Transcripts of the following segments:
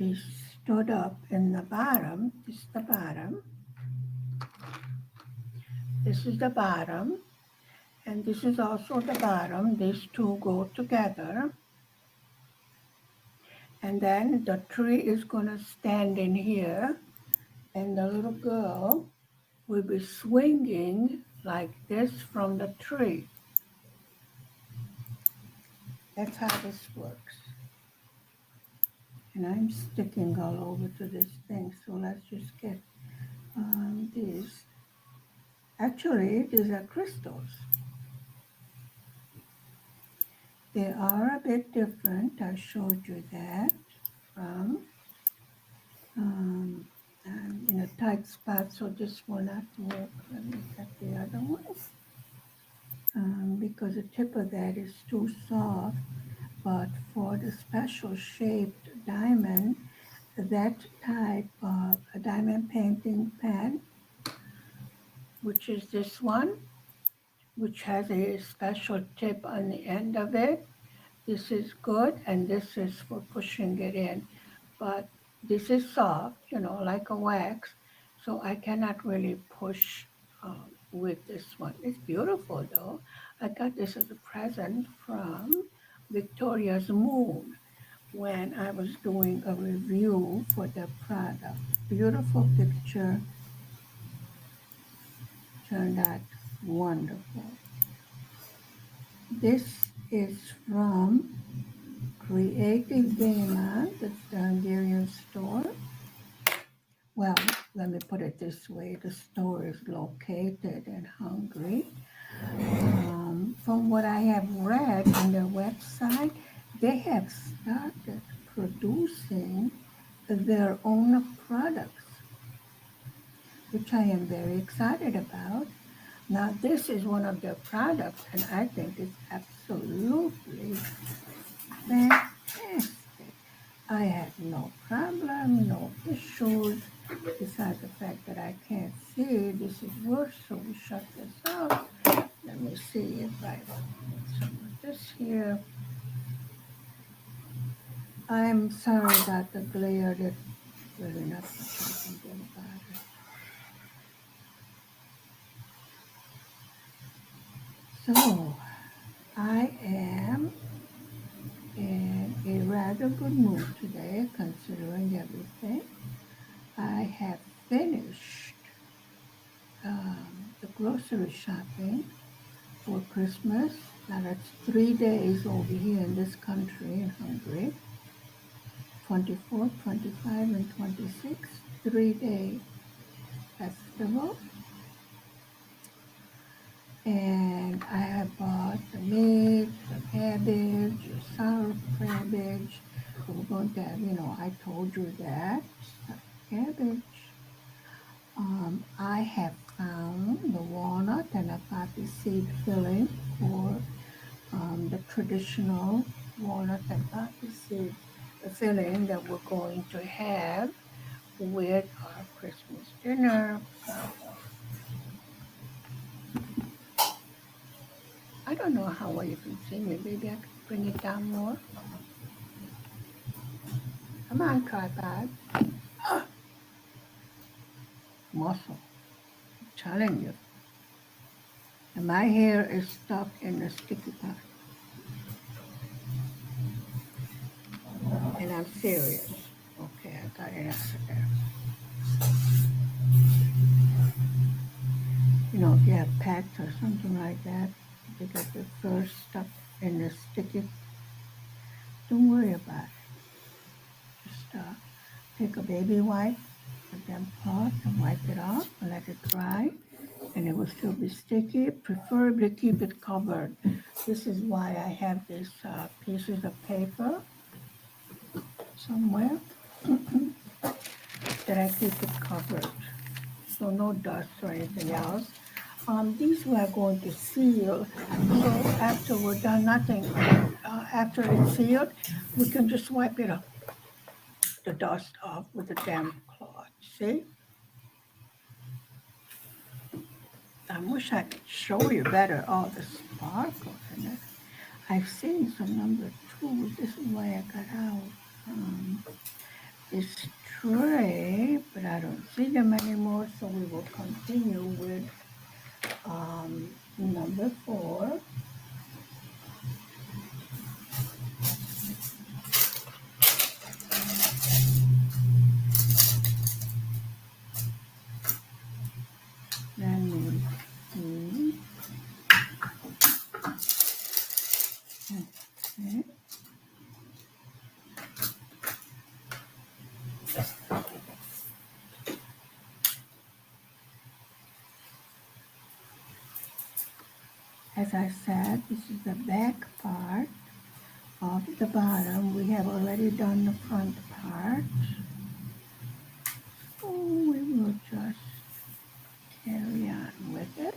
be stood up in the bottom. This is the bottom. This is the bottom. And this is also the bottom. These two go together. And then the tree is going to stand in here. And the little girl will be swinging like this from the tree. That's how this works. And I'm sticking all over to this thing. So let's just get these. Actually, these are crystals. They are a bit different. I showed you that from I'm in a tight spot, so this will not work. Let me get the other one because the tip of that is too soft. But for the special shaped diamond, that type of a diamond painting pen, which is this one, which has a special tip on the end of it. This is good, and this is for pushing it in. But this is soft, like a wax, so I cannot really push with this one. It's beautiful, though. I got this as a present from Victoria's Moon when I was doing a review for the product. Beautiful picture. Turned out wonderful. This is from Creative Dana, that's the Hungarian store. Well, let me put it this way, the store is located in Hungary. From what I have read on their website, they have started producing their own products, which I am very excited about. Now, this is one of their products, and I think it's absolutely fantastic. I had no problem, no issues, besides the fact that I can't see. This is worse, so we shut this off. Let me see if I put some of this here. I'm sorry about the glare. There's really not much I can do about it. So, I am in a rather good mood today, considering everything. I have finished the grocery shopping for Christmas. Now that's 3 days over here in this country, in Hungary. 24, 25, and 26, 3-day festival. And I have bought the meat, the cabbage, the sour cabbage. We're going to have, I told you that, cabbage. I have found the walnut and a poppy seed filling for the traditional walnut and poppy seed filling that we're going to have with our Christmas dinner. I don't know how well you can see me. Maybe I could bring it down more. Come on, tripod. Muscle. I'm telling you. And my hair is stuck in the sticky pot. And I'm serious. Okay, I got it out of there. If you have pets or something like that, they get the fur stuck in the sticky. Don't worry about it. Just take a baby wipe, a damp cloth, and wipe it off and let it dry. And it will still be sticky. Preferably keep it covered. This is why I have these pieces of paper somewhere that I keep it covered. So no dust or anything else. These we are going to seal. So after we're done, after it's sealed, we can just wipe it up, the dust off with a damp cloth. See? I wish I could show you better all the sparkles in it. I've seen some number 2s. This is why I got out. this tray, but I don't see them anymore, so we will continue with number 4. Let me see. Okay. As I said, this is the back part of the bottom. We have already done the front part. So we will just carry on with it.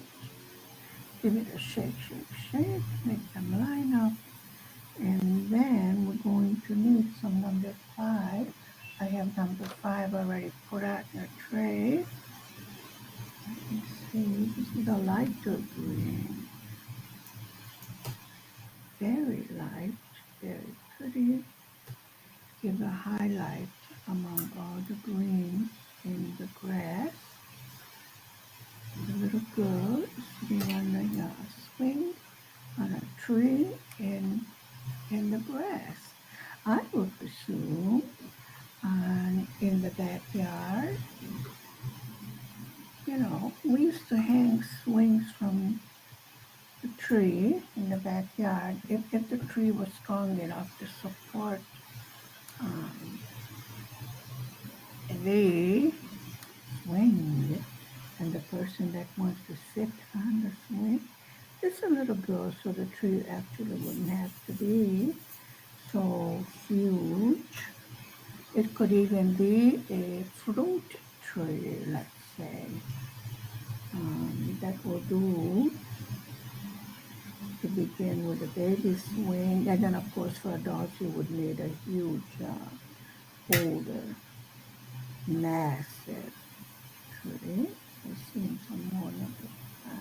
Give it a shake, shake, shake, make them line up. And then we're going to need some number 5. I have number 5 already put out in a tray. Let me see, this is a lighter green. Very light, very pretty. Give a highlight among all the greens in the grass. The little girl is sitting on a swing on a tree in the grass. I would presume in the backyard, we used to hang swings from the tree in the backyard if the tree was strong enough to support um, the swing, and the person that wants to sit on the swing. It's a little girl, so the tree actually wouldn't have to be so huge. It could even be a fruit tree, let's say, that will do to begin with a baby swing. And then, of course, for adults, you would need a huge holder, massive tree. We're seeing some more number 5.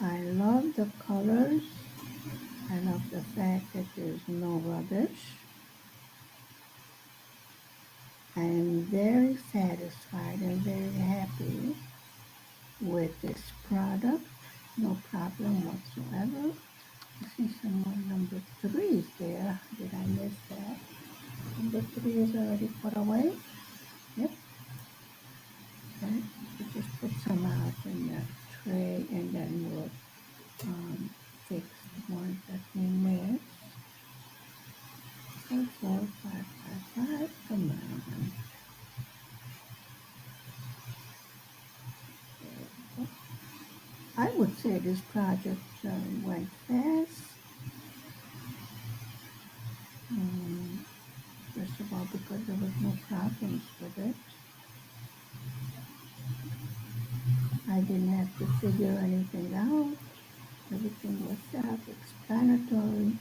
I love the colors. I love the fact that there's no rubbish. I am very satisfied and very happy with this product. No problem whatsoever. I see some more number 3s there. Did I miss that? Number 3 is already put away. Yep. Okay. We just put some out in the tray and then we'll fix the ones that we missed. 4, 4, 5, 5, 5. Come on. I would say this project went fast. First of all, because there was no problems with it. I didn't have to figure anything out. Everything was self-explanatory.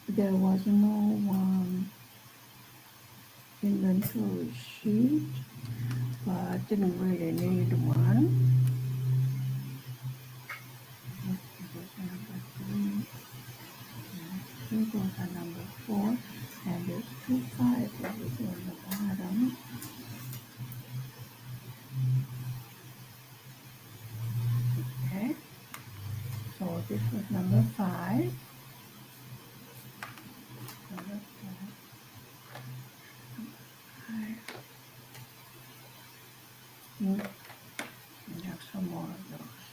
There was no inventory sheet, but didn't really need one. Here goes our number 4, and there's 2 5 over here on the bottom. Okay, so this was number 5. Number 5. We have some more of those.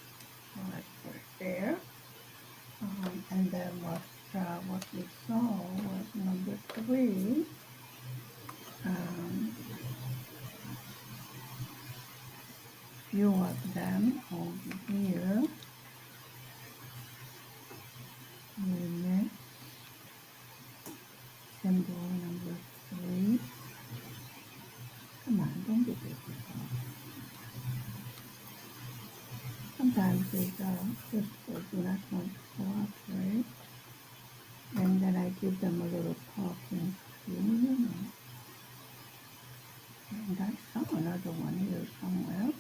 So let's put it there. And then what we saw was number 3. Few of them over here. We missed symbol number 3. Come on, don't be difficult. Sometimes these principals do not want to cooperate, and then I give them a little talking to, And I saw another one here somewhere.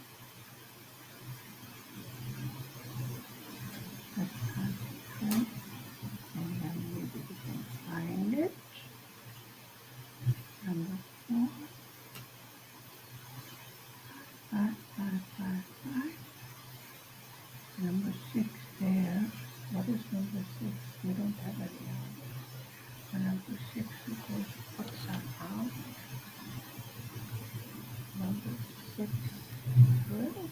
6 drills.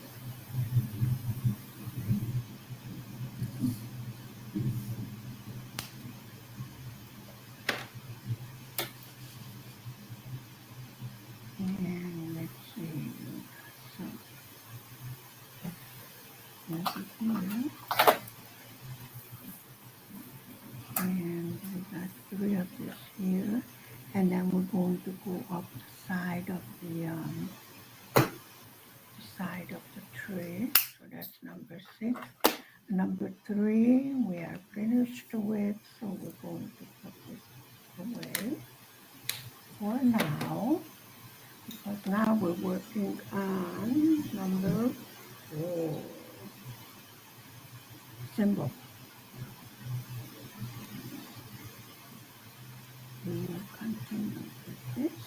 And let's see, so over here, and we got 3 of this here, and then we're going to go up the side of the tree. So that's number 6. Number 3 we are finished with, so we're going to put this away for now, because now we're working on number 4 symbol. We will continue with this.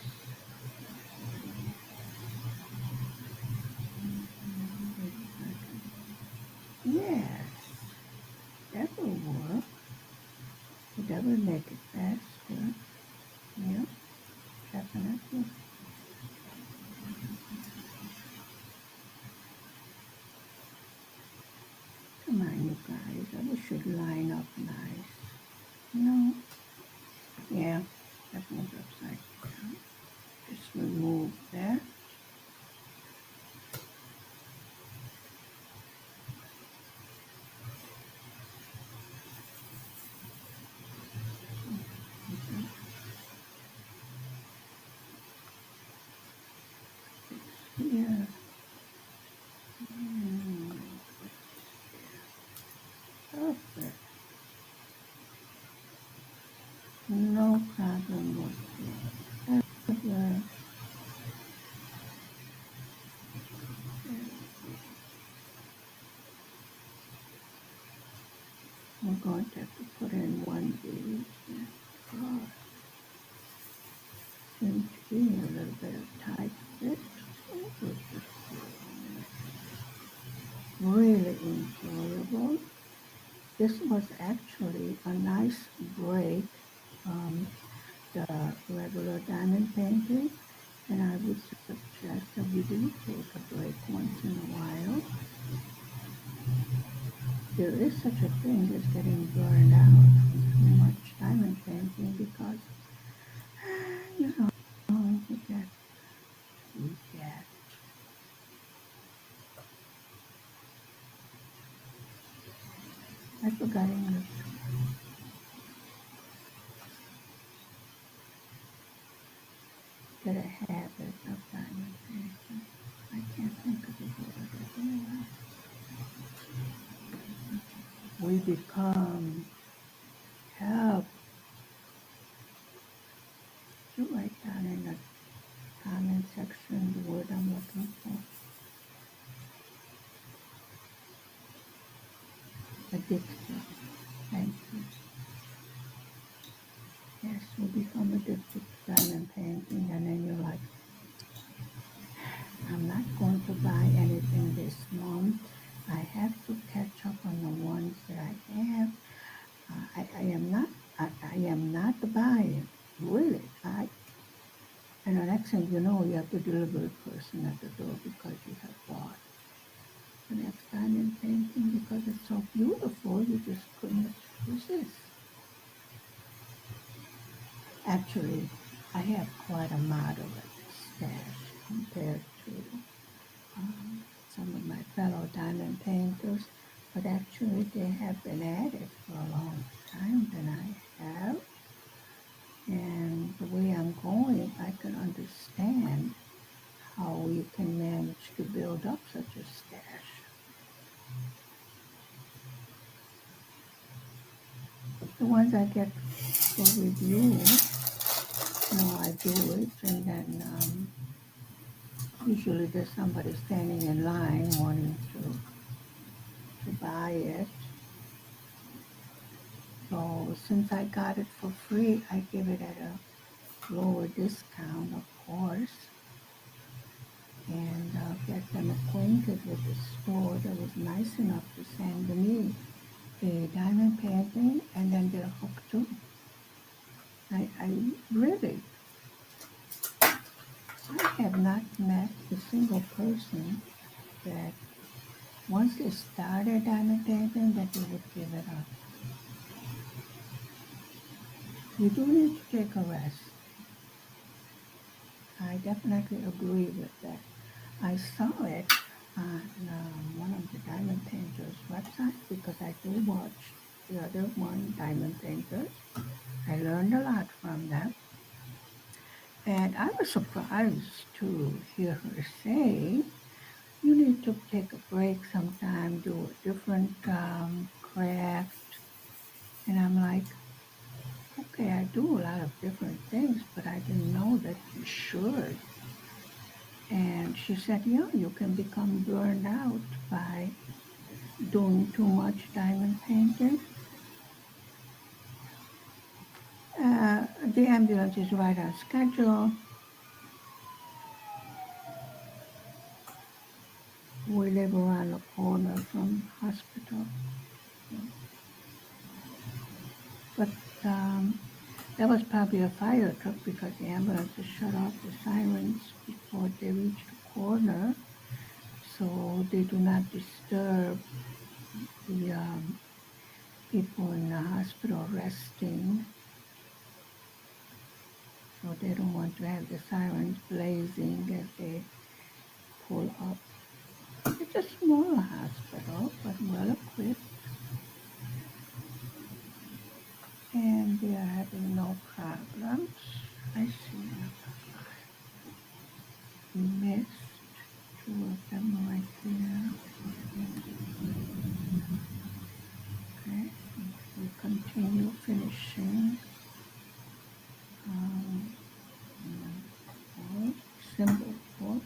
Yes, that will work. That will make it faster. Yeah, definitely. Come on, you guys. That should line up nice. No. Yeah, that one's upside down. Just remove that. Here. Perfect. No problem whatsoever. We're going to have to put in one of these. Seems to be a little bit of tight fit. Really enjoyable. This was actually a nice break from the regular diamond painting, and I would suggest that we do take a break once in a while. There is such a thing as getting burned out from too much diamond painting because, you know, you get. I forgot English. Get a habit of diamond painting. I can't think of the word anyway. We become help to write down in the comment section the word I'm looking for. Addicted. Thank you. Yes, we become addicted to diamond painting, and then you're like, I'm not going to buy anything this month. I have to catch up on the ones that I have. I am not buying, really. And the next thing you know, you have the delivery person at the door because you have bought the next diamond painting because it's so beautiful, you just couldn't resist. Actually, I have quite a moderate stash compared to some of my fellow diamond painters, but actually they have been at it for a long time than I have. And the way I'm going, I can understand how you can manage to build up such a stash. The ones I get for review, I do it, and then usually there's somebody standing in line wanting to buy it. So since I got it for free, I give it at a lower discount, of course, and get them acquainted with the store that was nice enough to send me a diamond painting, and then they're hooked too. I really I have not met a single person that once they started diamond painting that they would give it up. You do need to take a rest. I definitely agree with that. I saw it on one of the diamond painters' websites because I do watch the other one, Diamond Painters. I learned a lot from them. And I was surprised to hear her say, you need to take a break sometime, do a different craft. And I'm like, okay, I do a lot of different things, but I didn't know that you should. And she said, yeah, you can become burned out by doing too much diamond painting. The ambulance is right on schedule. We live around the corner from the hospital. But that was probably a fire truck because the ambulances shut off the sirens before they reach the corner, so they do not disturb the people in the hospital resting. So they don't want to have the sirens blazing as they pull up. It's a small hospital, but well equipped, and they are having no problems. I see we missed two of them right there. Okay, we continue finishing um, four, symbol 4.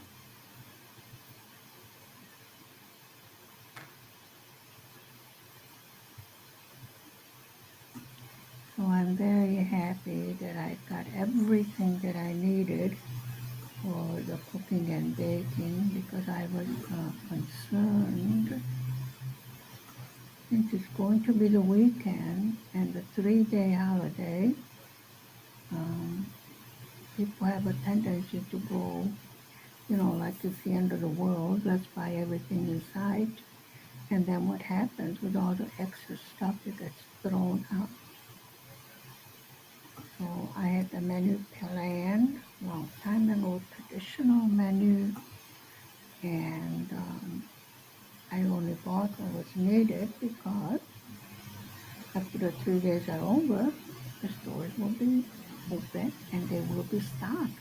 So I'm very happy that I got everything that I needed for the cooking and baking because I was concerned since it's going to be the weekend and the 3-day holiday. Um, People have a tendency to go, like it's the end of the world, let's buy everything in sight. And then what happens with all the extra stuff that gets thrown out? So I had the menu planned a long time ago, traditional menu, and I only bought what was needed because after the 3 days are over, the stores will be open and they will be stocked.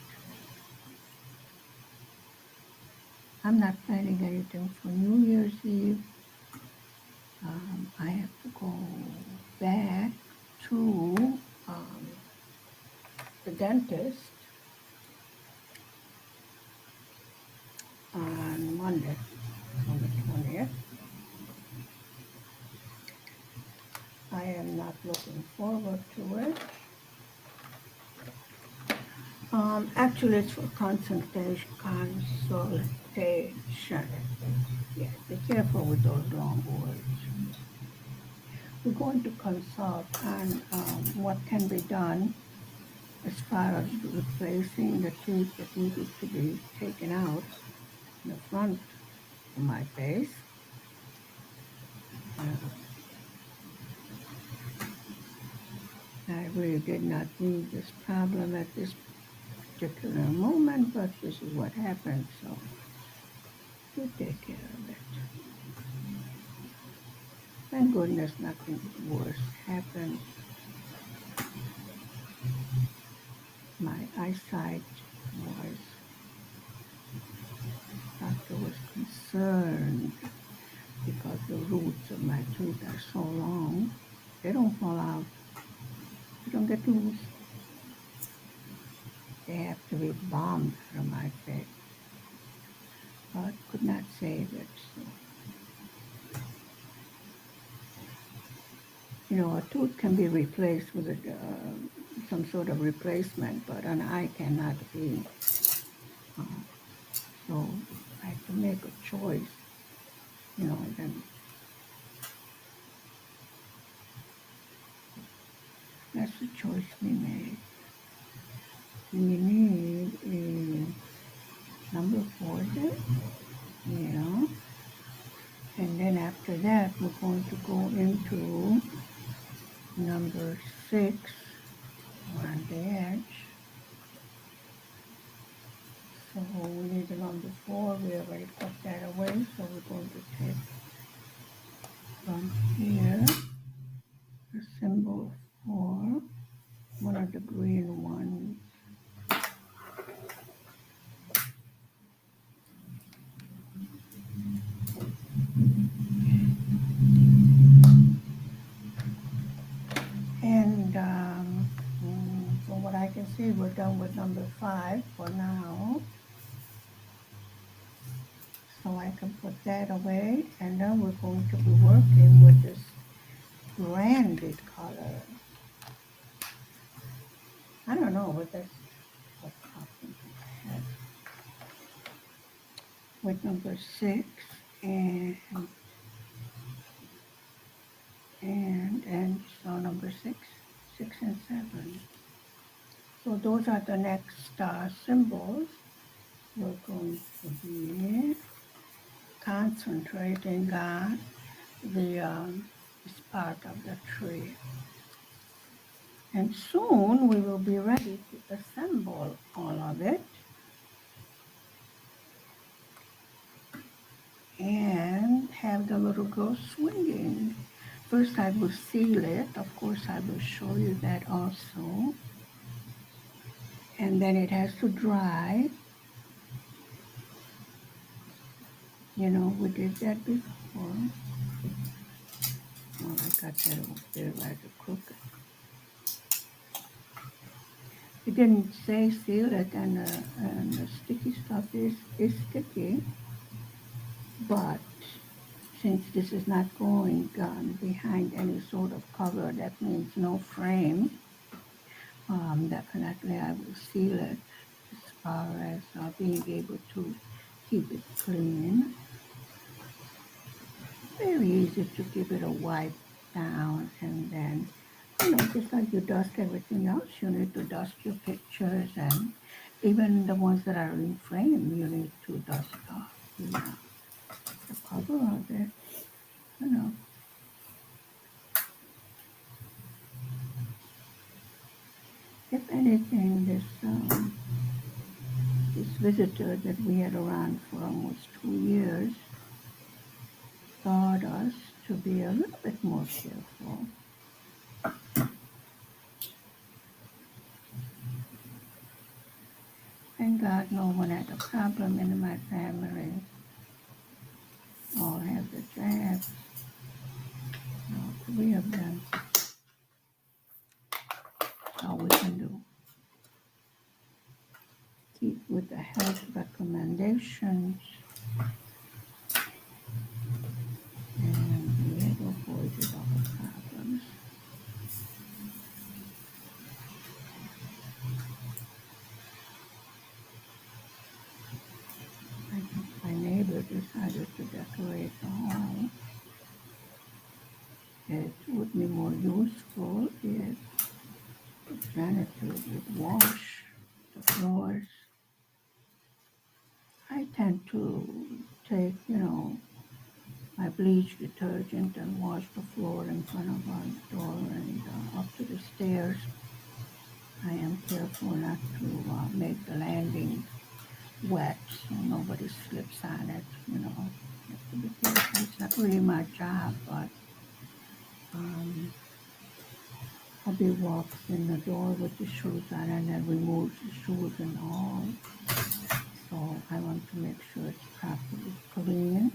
I'm not planning anything for New Year's Eve. I have to go back to the dentist on Monday, on the 20th. I am not looking forward to it. Actually, it's for consultation. Yeah, be careful with those long words. We're going to consult on what can be done as far as replacing the teeth that needed to be taken out in the front of my face. Uh, I really did not need this problem at this particular moment, but this is what happened, so we'll take care of it. Thank goodness nothing worse happened. My eyesight was, doctor was concerned because the roots of my tooth are so long. They don't fall out. They don't get loose. They have to be bombed out of my face. But could not save it. So, a tooth can be replaced with some sort of replacement, but an eye cannot be. Uh, so I have to make a choice, then that's the choice we made. We need number 4 there. Yeah. And then after that, we're going to go into number 6 on the edge. So we need the number 4. We already cut that away. So we're going to take from here the symbol 4, one of the green ones. And from what I can see, we're done with number 5 for now. So I can put that away, and then we're going to be working with this branded color. I don't know what that's what popped into my head. With number 6 and so number 6, 6 and 7. So those are the next symbols. We're going to be concentrating on this part of the tree. And soon we will be ready to assemble all of it. And have the little girl swinging. First I will seal it. Of course I will show you that also. And then it has to dry. You know, we did that before. Oh, I got that over there rather crooked. It didn't say seal it, and the sticky stuff is sticky. But since this is not going behind any sort of cover, that means no frame, definitely I will seal it as far as being able to keep it clean. Very easy to give it a wipe down, and then, you know, just like you dust everything else, you need to dust your pictures, and even the ones that are in frame, you need to dust off the cover of it, you know. If anything, this visitor that we had around for almost 2 years taught us to be a little bit more careful. Thank God no one had a problem in my family. All have the jabs. All 3 of them. That's all we can do. Keep with the health recommendations. And we have avoided all the problems. I think my neighbor decided to decorate the home. It would be more useful if the janitor would wash the floors. I tend to take, you know, my bleach detergent and wash the floor in front of our door and up to the stairs. I am careful not to make the landing wet so nobody slips on it, you know. You have to be careful. It's not really my job, but hubby walks in the door with the shoes on and then removes the shoes and all. So I want to make sure it's properly clean,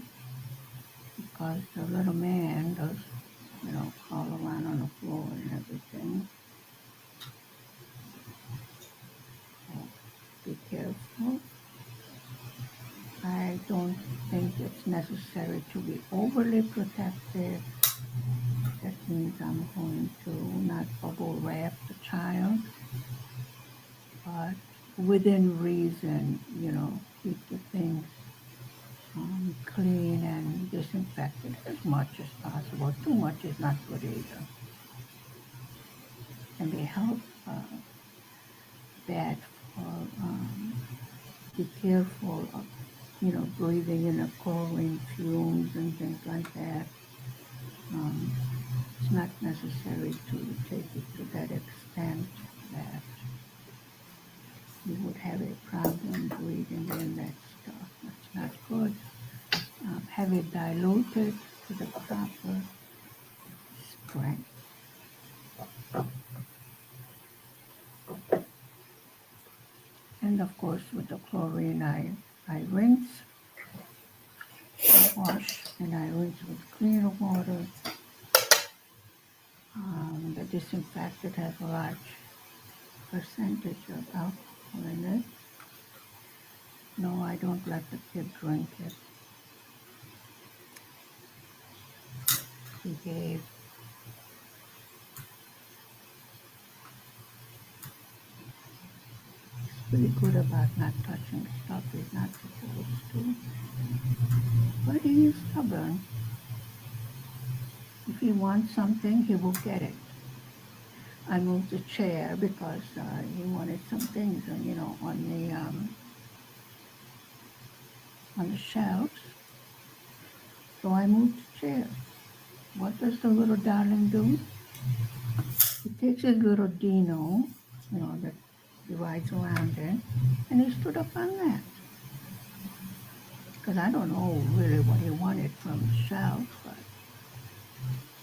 because the little man does, you know, crawl around on the floor and everything. So be careful. I don't think it's necessary to be overly protective. That means I'm going to not bubble wrap the child, but within reason, you know, keep the things clean and disinfected as much as possible. Too much is not good either. Can be bad for the careful of, breathing in the chlorine fumes and things like that. It's not necessary to take it to that extent that you would have a problem breathing in that stuff. That's not good. Have it diluted to the proper strength. And of course, with the chlorine, I rinse, I wash, and I rinse with cleaner water. The disinfectant has a large percentage of alcohol in it. No, I don't let the kid drink it. Behave. He's pretty good about not touching stuff he's not supposed to. But he is stubborn. If he wants something, he will get it. I moved the chair because he wanted some things, on the shelves. So I moved the chair. What does the little darling do? He takes his little Dino, that he rides around in, and he stood up on that. Because I don't know really what he wanted from the shelf, but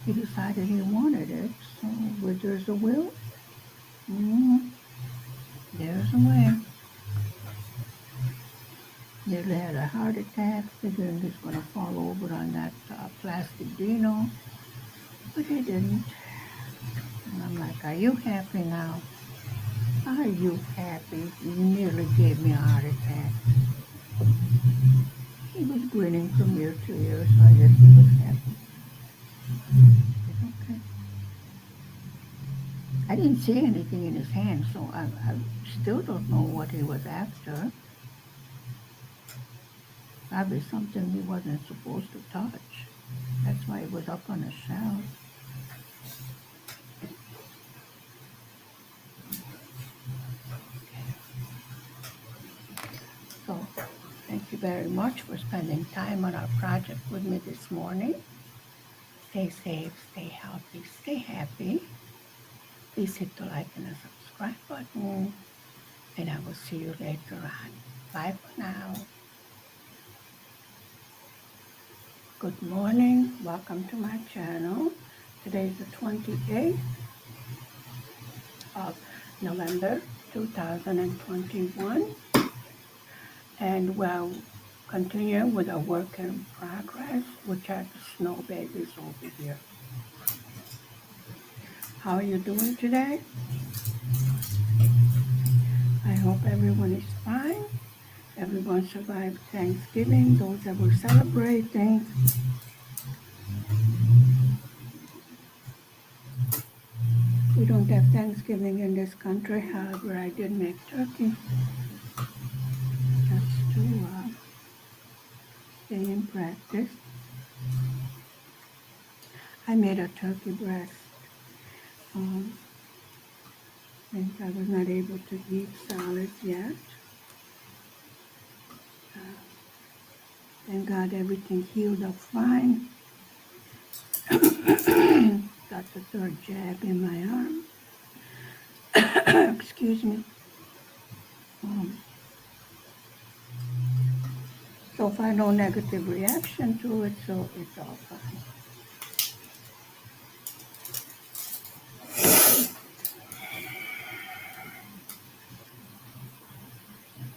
he decided he wanted it. So where there's a will, there's a way. Nearly had a heart attack, figuring he's going to fall over on that plastic Dino, but he didn't. And I'm like, are you happy now? Are you happy? You nearly gave me a heart attack. He was grinning from ear to ear, so I guess he was happy. Okay. I didn't see anything in his hand, so I still don't know what he was after. Probably something he wasn't supposed to touch. That's why it was up on the shelf. So, thank you very much for spending time on our project with me this morning. Stay safe, stay healthy, stay happy. Please hit the like and the subscribe button, and I will see you later on. Bye for now. Good morning. Welcome to my channel. Today is the 28th of November 2021, and we're continuing with our work in progress, which are the snow babies over here. How are you doing today? I hope everyone is fine. Everyone survived Thanksgiving, those that were celebrating. We don't have Thanksgiving in this country, however, I did make turkey just to stay in practice. I made a turkey breast since I was not able to eat solids yet. Thank God everything healed up fine. Got the third jab in my arm. Excuse me. So far, no negative reaction to it, so it's all fine.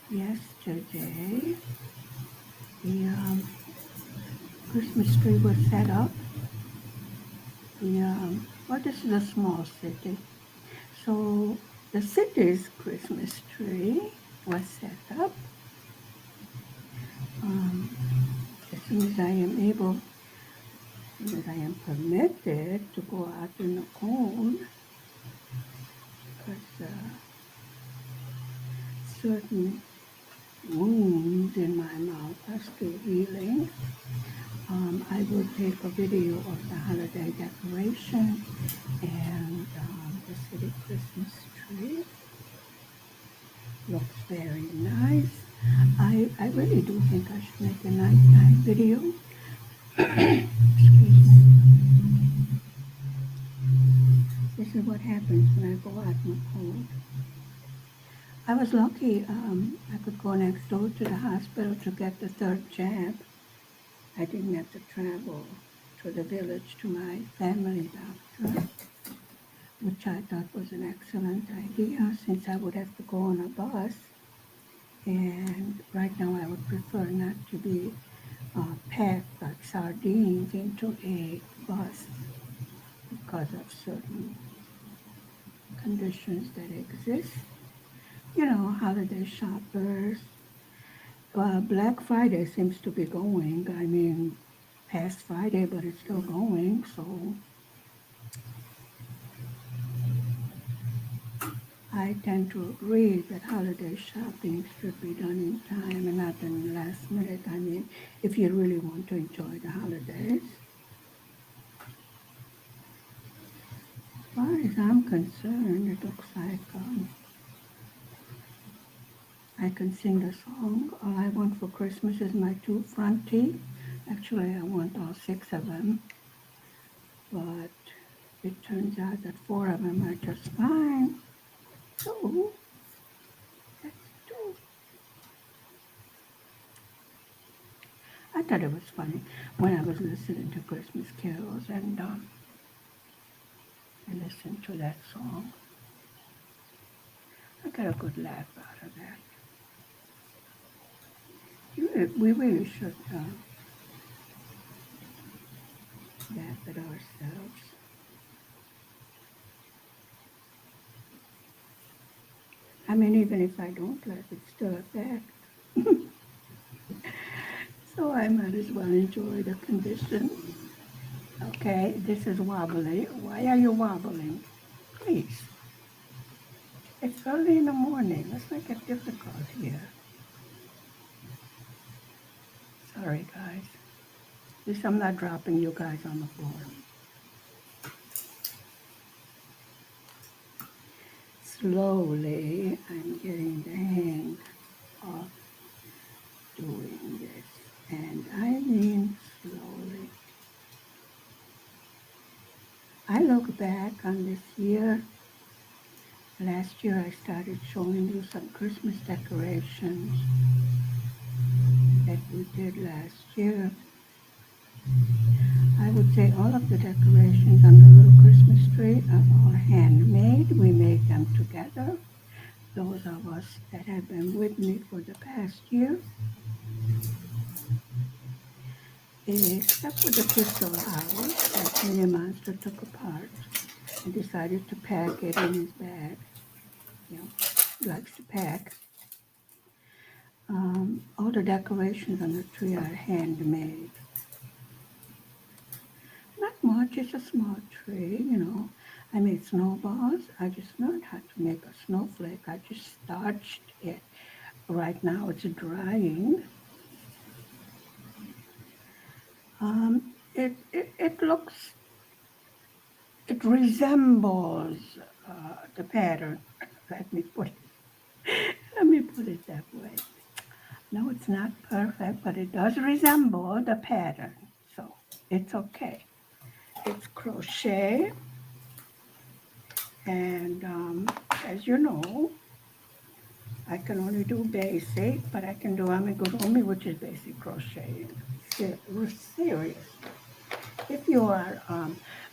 Yesterday, the Christmas tree was set up. Well, this is a small city. So the city's Christmas tree was set up. As soon as I am able, as soon as I am permitted to go out in the cold, because certain wounds in my mouth are still healing. I will take a video of the holiday decoration and the city Christmas tree. Looks very nice. I really do think I should make a nighttime video. Excuse me. This is what happens when I go out in the cold. I was lucky I could go next door to the hospital to get the third jab. I didn't have to travel to the village to my family doctor, which I thought was an excellent idea since I would have to go on a bus. And right now I would prefer not to be packed like sardines into a bus because of certain conditions that exist. You know, holiday shoppers. Black Friday seems to be going. I mean, past Friday, but it's still going. So I tend to agree that holiday shopping should be done in time and not in the last minute. I mean, if you really want to enjoy the holidays. As far as I'm concerned, it looks like I can sing the song. All I want for Christmas is my two front teeth. Actually, I want all six of them, but it turns out that four of them are just fine. So that's two. I thought it was funny when I was listening to Christmas carols and I listened to that song. I got a good laugh out of that. We really should laugh at ourselves. I mean, even if I don't laugh, it's still a fact. So I might as well enjoy the condition. Okay, this is wobbly. Why are you wobbling? Please. It's early in the morning. Let's make it difficult here. Sorry, guys. At least I'm not dropping you guys on the floor. Slowly, I'm getting the hang of doing this. And I mean slowly. I look back on this year. Last year I started showing you some Christmas decorations that we did last year. I would say all of the decorations on the little Christmas tree are all handmade. We made them together. Those of us that have been with me for the past year, except for the crystal owl that Mini Monster took apart and decided to pack it in his bag. You know, he likes to pack. All the decorations on the tree are handmade. Not much, it's a small tree, you know. I made snowballs. I just learned how to make a snowflake. I just starched it. Right now it's drying. It looks, it resembles the pattern. Let me put it, let me put it that way. No, it's not perfect, but it does resemble the pattern. So it's okay. It's crochet. And as you know, I can only do basic, but I can do amigurumi, which is basic crochet. We're serious. If you are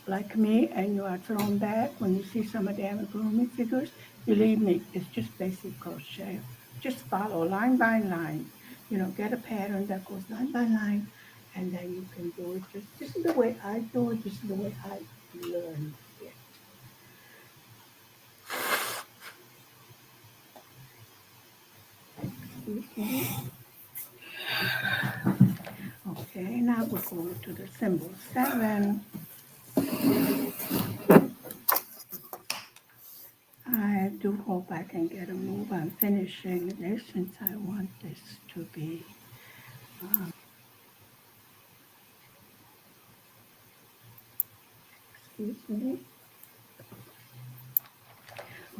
like me and you are thrown back when you see some of the amigurumi figures, believe me, it's just basic crochet. Just follow line by line. You know, get a pattern that goes line by line, and then you can do it. This is the way I do it. This is the way I learned it. Okay. Okay, now we're going to the symbol 7. I do hope I can get a move on finishing this since I want this to be excuse me.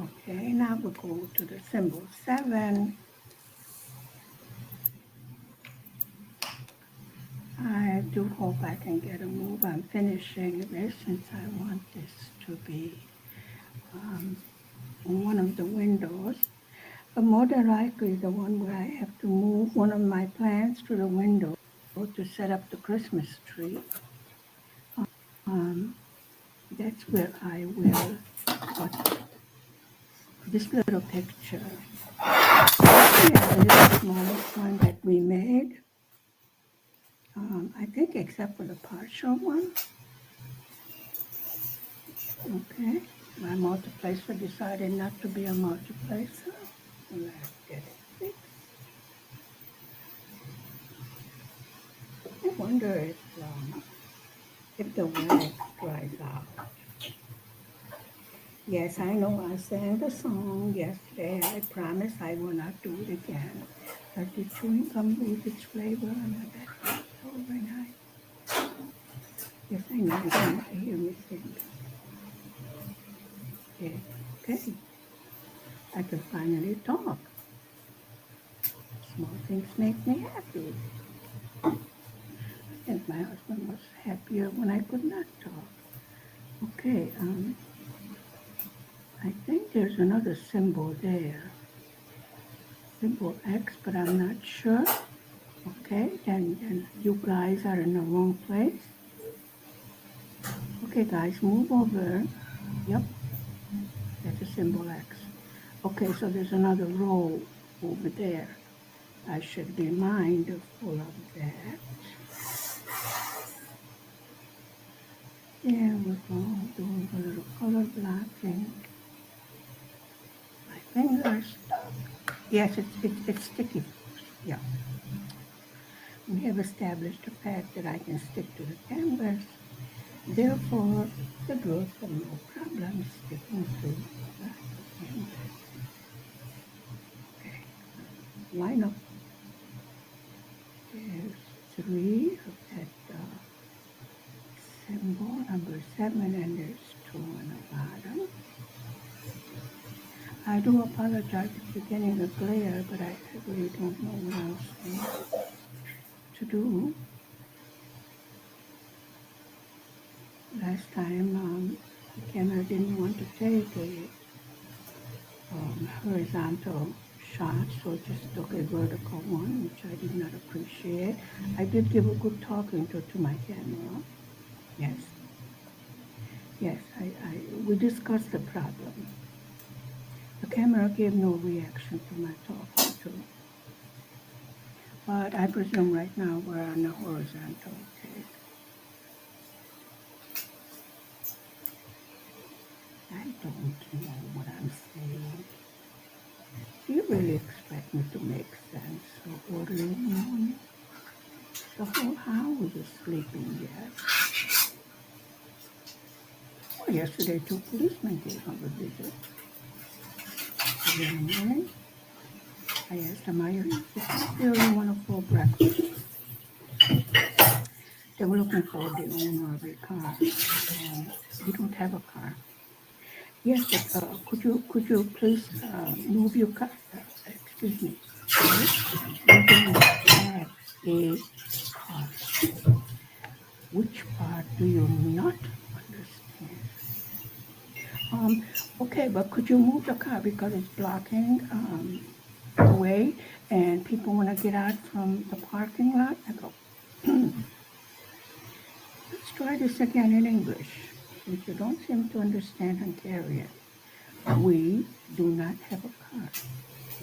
Okay, now we're going to the symbol 7. do hope I can get a move. I'm finishing this since I want this to be on one of the windows. But more than likely, the one where I have to move one of my plants to the window to set up the Christmas tree. That's where I will put this little picture. Yeah, this is the smallest one that we made. I think except for the partial one. Okay, my multiplacer decided not to be a multiplacer. Let's get it fixed. I wonder if the wax dries out. Yes, I know I sang the song yesterday. I promise I will not do it again. But the chewing gum lose its flavor and my battery overnight. Yes, I know you don't want to hear me sing. Yeah, okay. I can finally talk. Small things make me happy. I think my husband was happier when I could not talk. Okay, I think there's another symbol there. Symbol X, but I'm not sure. Okay, then you guys are in the wrong place. Okay, guys, move over. Yep, that's a symbol X. Okay, so there's another row over there. I should be mindful of that. There we go, doing a little color blocking. My fingers stuck. Yes, it's sticky. Yeah. We have established the fact that I can stick to the canvas. Therefore, the girls have no problem sticking to the canvas. Okay, line up. There's 3 of that symbol, number 7, and there's 2 on the bottom. I do apologize for getting a glare, but I really don't know what else to do. Last time, the camera didn't want to take a horizontal shot, so it just took a vertical one, which I did not appreciate. I did give a good talking to my camera. Yes. Yes, we discussed the problem. The camera gave no reaction to my talking to. But I presume right now we're on the horizontal take. I don't know what I'm saying. Do you really expect me to make sense so early in the morning? The whole house is sleeping yet. Well, yesterday 2 policemen came on a visit. Early in the morning, I asked them, do you want a full breakfast? They were looking for the owner of a car. We don't have a car. Yes, but could you please move your car? Excuse me. We don't have a car. Which part do you not understand? Okay, but could you move the car because it's blocking the way and people want to get out from the parking lot? I go, let's try this again in English, since you don't seem to understand Hungarian. We do not have a car.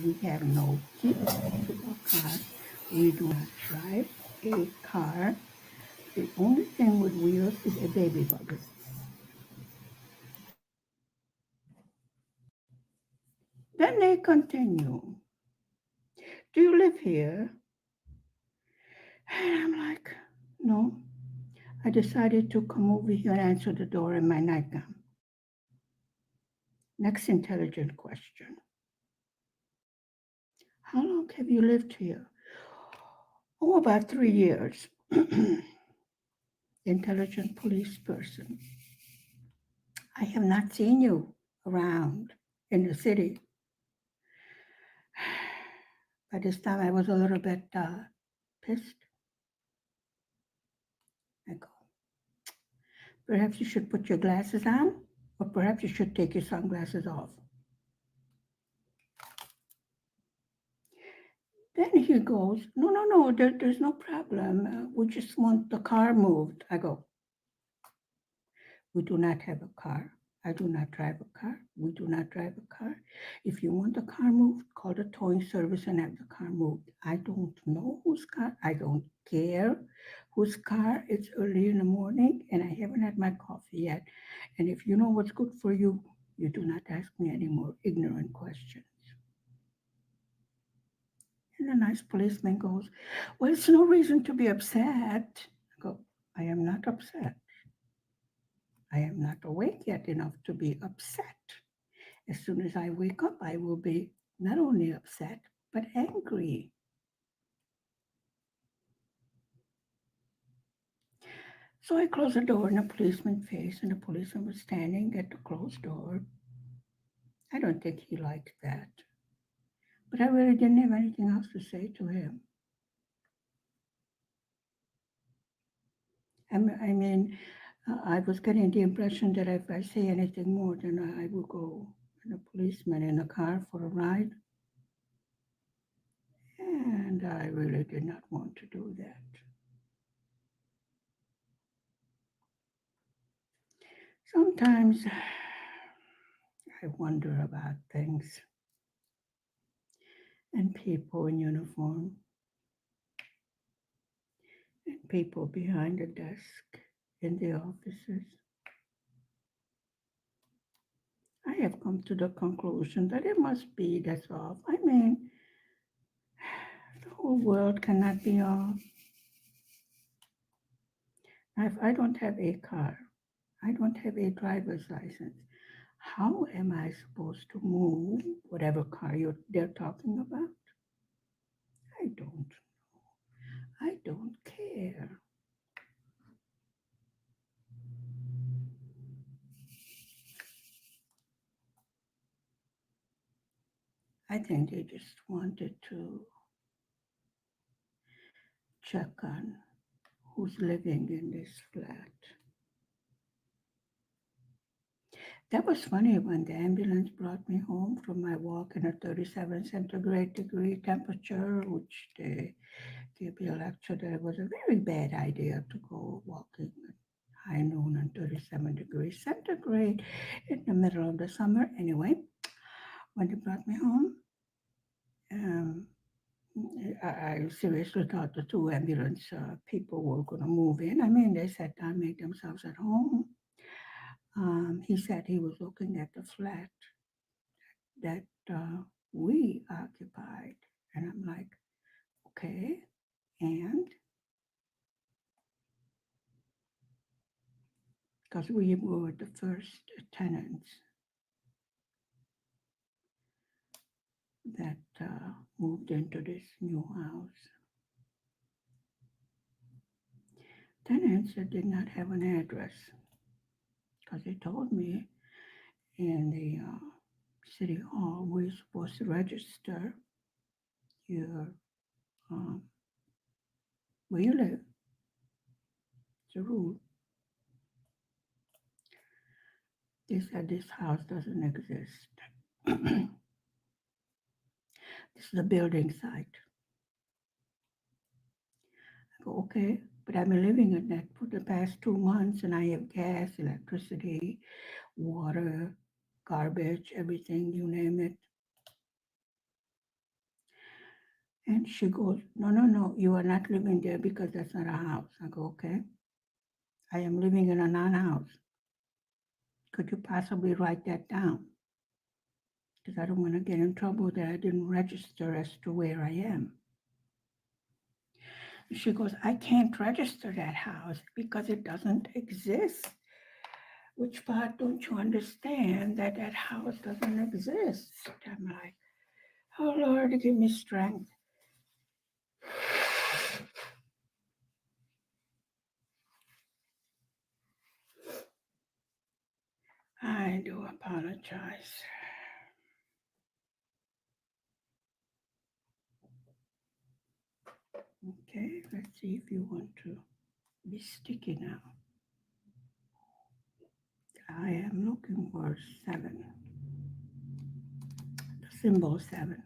We have no keys to a car. We do not drive a car. The only thing with wheels is a baby buggy. Then they continue. Do you live here? And I'm like, no. I decided to come over here and answer the door in my nightgown. Next intelligent question. How long have you lived here? Oh, about 3 years. Intelligent police person. I have not seen you around in the city. By this time, I was a little bit pissed. Perhaps you should put your glasses on, or perhaps you should take your sunglasses off. Then he goes, no, no, no, there's no problem. We just want the car moved. I go, we do not have a car. I do not drive a car. We do not drive a car. If you want the car moved, call the towing service and have the car moved. I don't know whose car. I don't care whose car. It's early in the morning and I haven't had my coffee yet. And if you know what's good for you, you do not ask me any more ignorant questions. And the nice policeman goes, well, it's no reason to be upset. I go, I am not upset. I am not awake yet enough to be upset. As soon as I wake up, I will be not only upset, but angry. So I closed the door in the policeman's face, and the policeman was standing at the closed door. I don't think he liked that. But I really didn't have anything else to say to him. I was getting the impression that if I say anything more, then I will go with a policeman in a car for a ride. And I really did not want to do that. Sometimes I wonder about things and people in uniform and people behind the desk in the offices. I have come to the conclusion that it must be that's off. I mean, the whole world cannot be off. If I don't have a car, I don't have a driver's license, how am I supposed to move whatever car they're talking about? I don't. I don't care. I think they just wanted to check on who's living in this flat. That was funny when the ambulance brought me home from my walk in a 37 centigrade degree temperature, which they gave me a lecture that it was a very bad idea to go walking at high noon and 37 degrees centigrade in the middle of the summer. Anyway, when they brought me home, um, I seriously thought the two ambulance people were going to move in. I mean, they sat down, made themselves at home. He said he was looking at the flat that we occupied. And I'm like, okay. And because we were the first tenants that moved into this new house. Tenants that did not have an address because they told me in the city hall we're supposed to register your um, where you live. It's a rule. They said this house doesn't exist. This is a building site. I go, okay, but I've been living in that for the past 2 months and I have gas, electricity, water, garbage, everything, you name it. And she goes, no, no, no, you are not living there because that's not a house. I go, okay, I am living in a non-house. Could you possibly write that down? Because I don't want to get in trouble that I didn't register as to where I am. She goes, I can't register that house because it doesn't exist. Which part don't you understand that that house doesn't exist? I'm like, oh Lord, give me strength. I do apologize. Okay, let's see if you want to be sticky now. I am looking for 7, the symbol 7.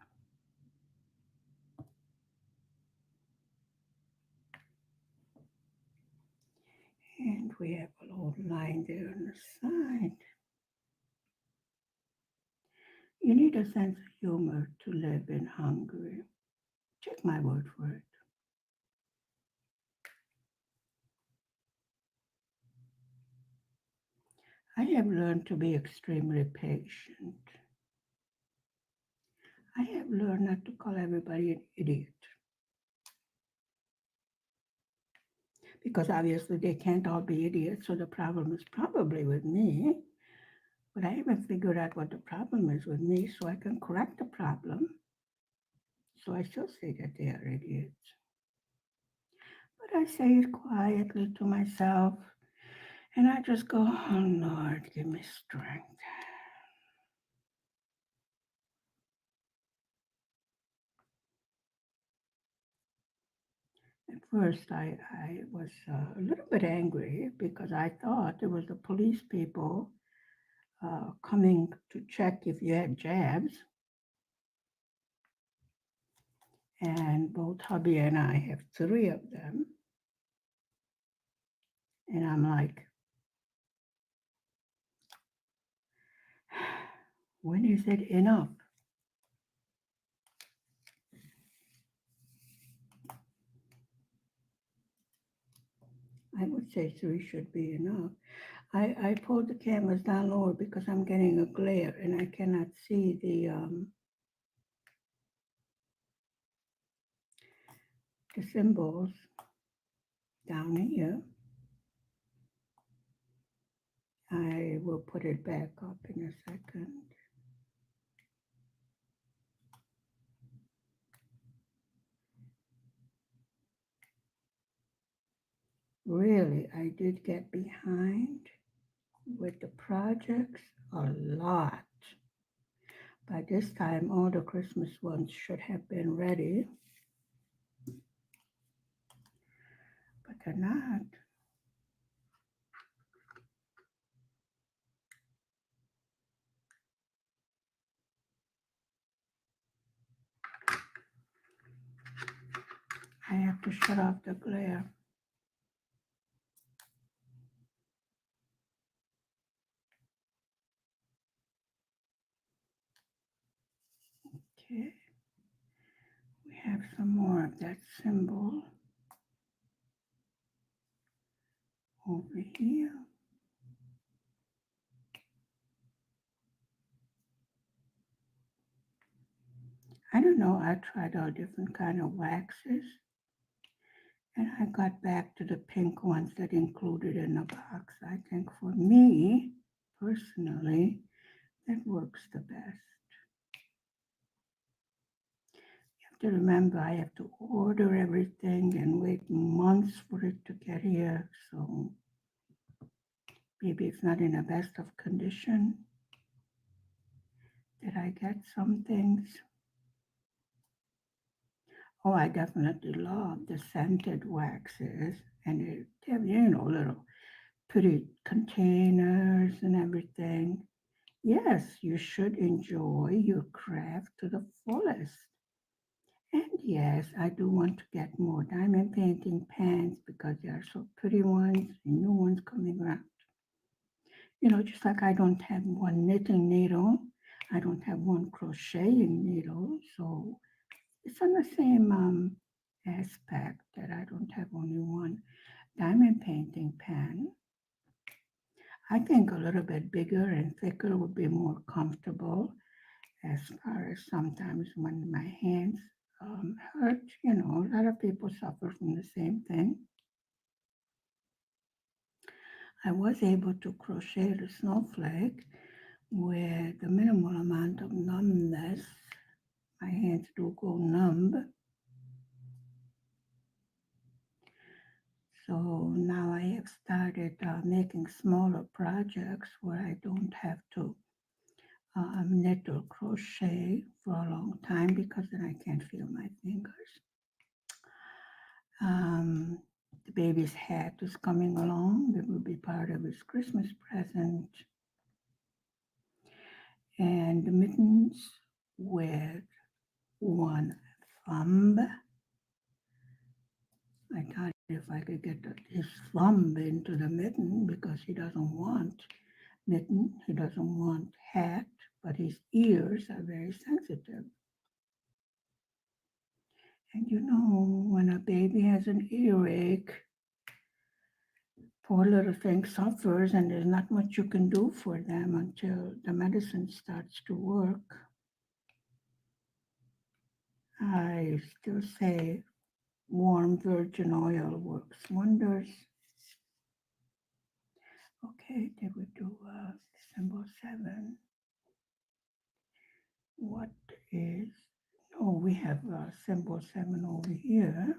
And we have a little line there on the side. You need a sense of humor to live in Hungary. Take my word for it. I have learned to be extremely patient. I have learned not to call everybody an idiot. Because obviously they can't all be idiots, so the problem is probably with me. But I haven't figured out what the problem is with me, so I can correct the problem. So I still say that they are idiots. But I say it quietly to myself, and I just go, oh Lord, give me strength. At first, I was a little bit angry because I thought it was the police people coming to check if you had jabs. And both hubby and I have 3 of them. And I'm like, when is it enough? I would say 3 should be enough. I pulled the cameras down lower because I'm getting a glare and I cannot see the symbols down here. I will put it back up in a second. Really, I did get behind with the projects a lot. By this time, all the Christmas ones should have been ready, but they're not. I have to shut off the glare. Okay, we have some more of that symbol over here. I don't know, I tried all different kind of waxes and I got back to the pink ones that included in the box. I think for me, personally, that works the best. You have to remember I have to order everything and wait months for it to get here, so maybe it's not in the best of condition. Did I get some things? Oh, I definitely love the scented waxes and they have, little pretty containers and everything. Yes, you should enjoy your craft to the fullest. And yes, I do want to get more diamond painting pans because they are so pretty ones and new ones coming around. Just like I don't have one knitting needle, I don't have one crocheting needle, so it's on the same aspect that I don't have only one diamond painting pan. I think a little bit bigger and thicker would be more comfortable as far as sometimes when my hands hurt. A lot of people suffer from the same thing. I was able to crochet the snowflake with the minimal amount of numbness. My hands do go numb. So now I have started making smaller projects where I don't have to knit or crochet for a long time because then I can't feel my fingers. The baby's hat is coming along. It will be part of his Christmas present. And mittens with one thumb. I thought if I could get his thumb into the mitten because he doesn't want mitten, he doesn't want hat, but his ears are very sensitive. And you know, when a baby has an earache, poor little thing suffers, and there's not much you can do for them until the medicine starts to work. I still say warm virgin oil works wonders. Okay, did we do symbol 7? What is, oh, we have symbol 7 over here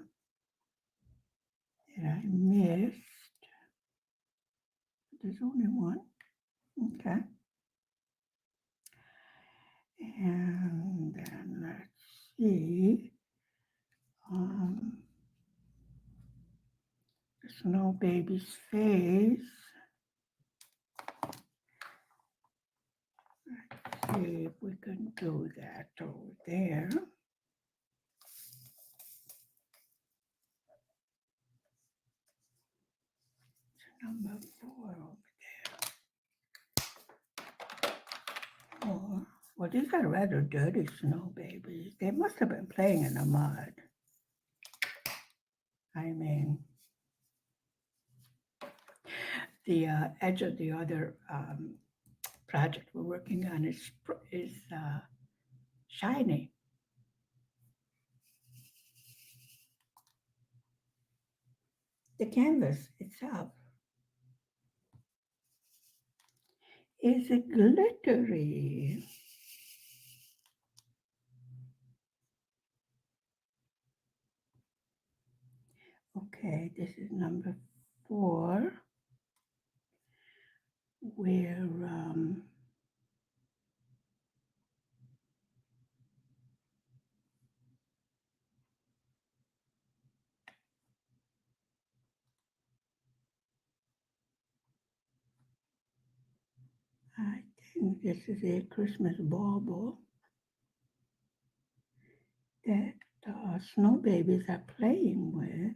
that I missed. There's only one. Okay. And then let's see. The snow baby's face. Let's see if we can do that over there. Number 4 over there. 4. Well, these are rather dirty snow babies. They must have been playing in the mud. I mean, the edge of the other project we're working on is shiny. The canvas itself is glittery. Okay, this is number 4, where I think this is a Christmas bauble that snow babies are playing with.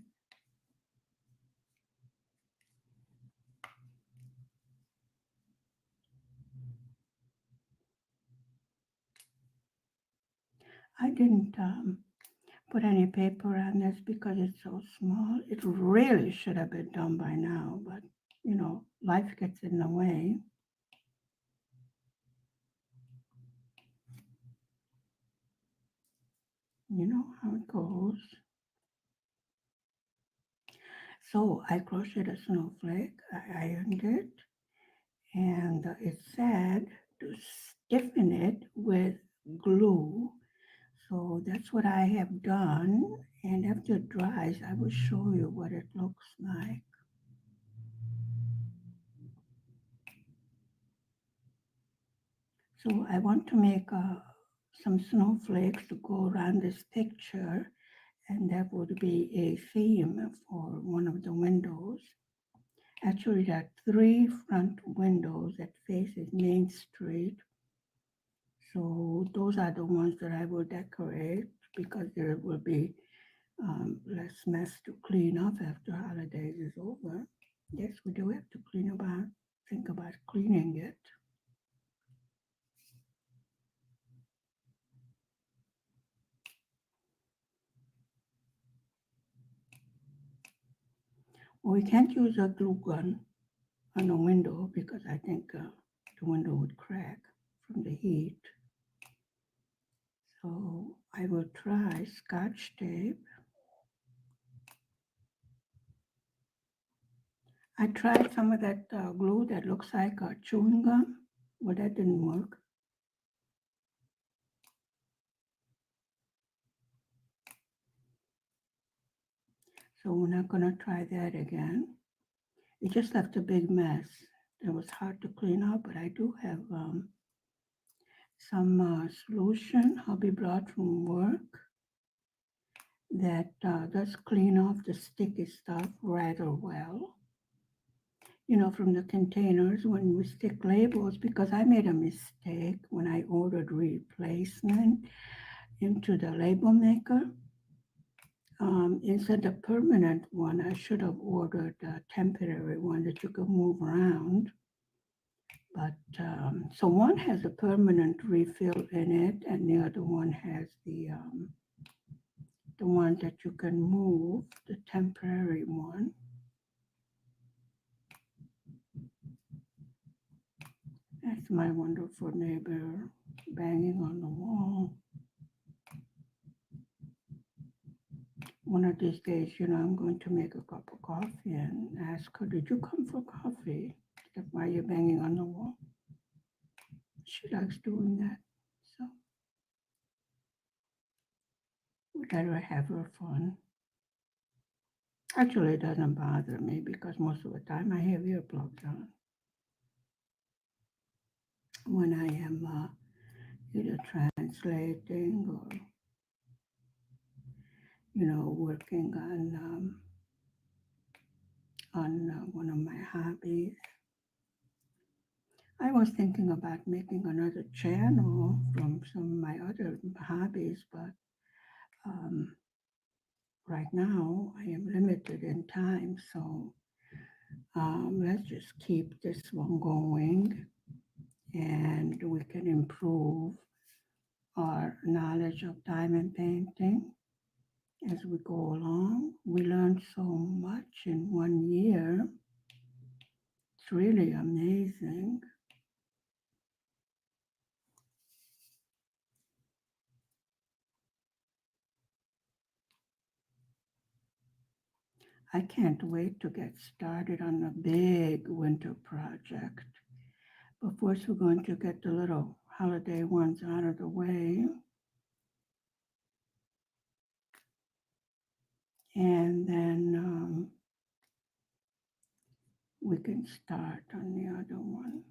I didn't put any paper on this because it's so small. It really should have been done by now, but you know, life gets in the way. You know how it goes. So I crocheted a snowflake, I ironed it, and it said to stiffen it with glue. So that's what I have done, and after it dries, I will show you what it looks like. So I want to make some snowflakes to go around this picture, and that would be a theme for one of the windows. Actually, there are 3 front windows that faces Main Street. So those are the ones that I will decorate because there will be less mess to clean up after holidays is over. Yes, we do have to think about cleaning it. We can't use a glue gun on a window because I think the window would crack from the heat. So I will try Scotch tape. I tried some of that glue that looks like chewing gum, but that didn't work. So we're not going to try that again. It just left a big mess. It was hard to clean up, but I do have some solution hubby brought from work that does clean off the sticky stuff rather well. From the containers when we stick labels, because I made a mistake when I ordered replacement into the label maker. Instead of permanent one, I should have ordered a temporary one that you could move around. But so one has a permanent refill in it, and the other one has the one that you can move, the temporary one. That's my wonderful neighbor banging on the wall. One of these days, I'm going to make a cup of coffee and ask her, "Did you come for coffee?" Why are you banging on the wall? She likes doing that. So we gotta have her fun. Actually, it doesn't bother me because most of the time I have earplugs on when I am either translating or, working on one of my hobbies. I was thinking about making another channel from some of my other hobbies, but um, right now I am limited in time, so let's just keep this one going and we can improve our knowledge of diamond painting as we go along. We learned so much in 1 year. It's really amazing. I can't wait to get started on the big winter project. But first, we're going to get the little holiday ones out of the way. And then we can start on the other one.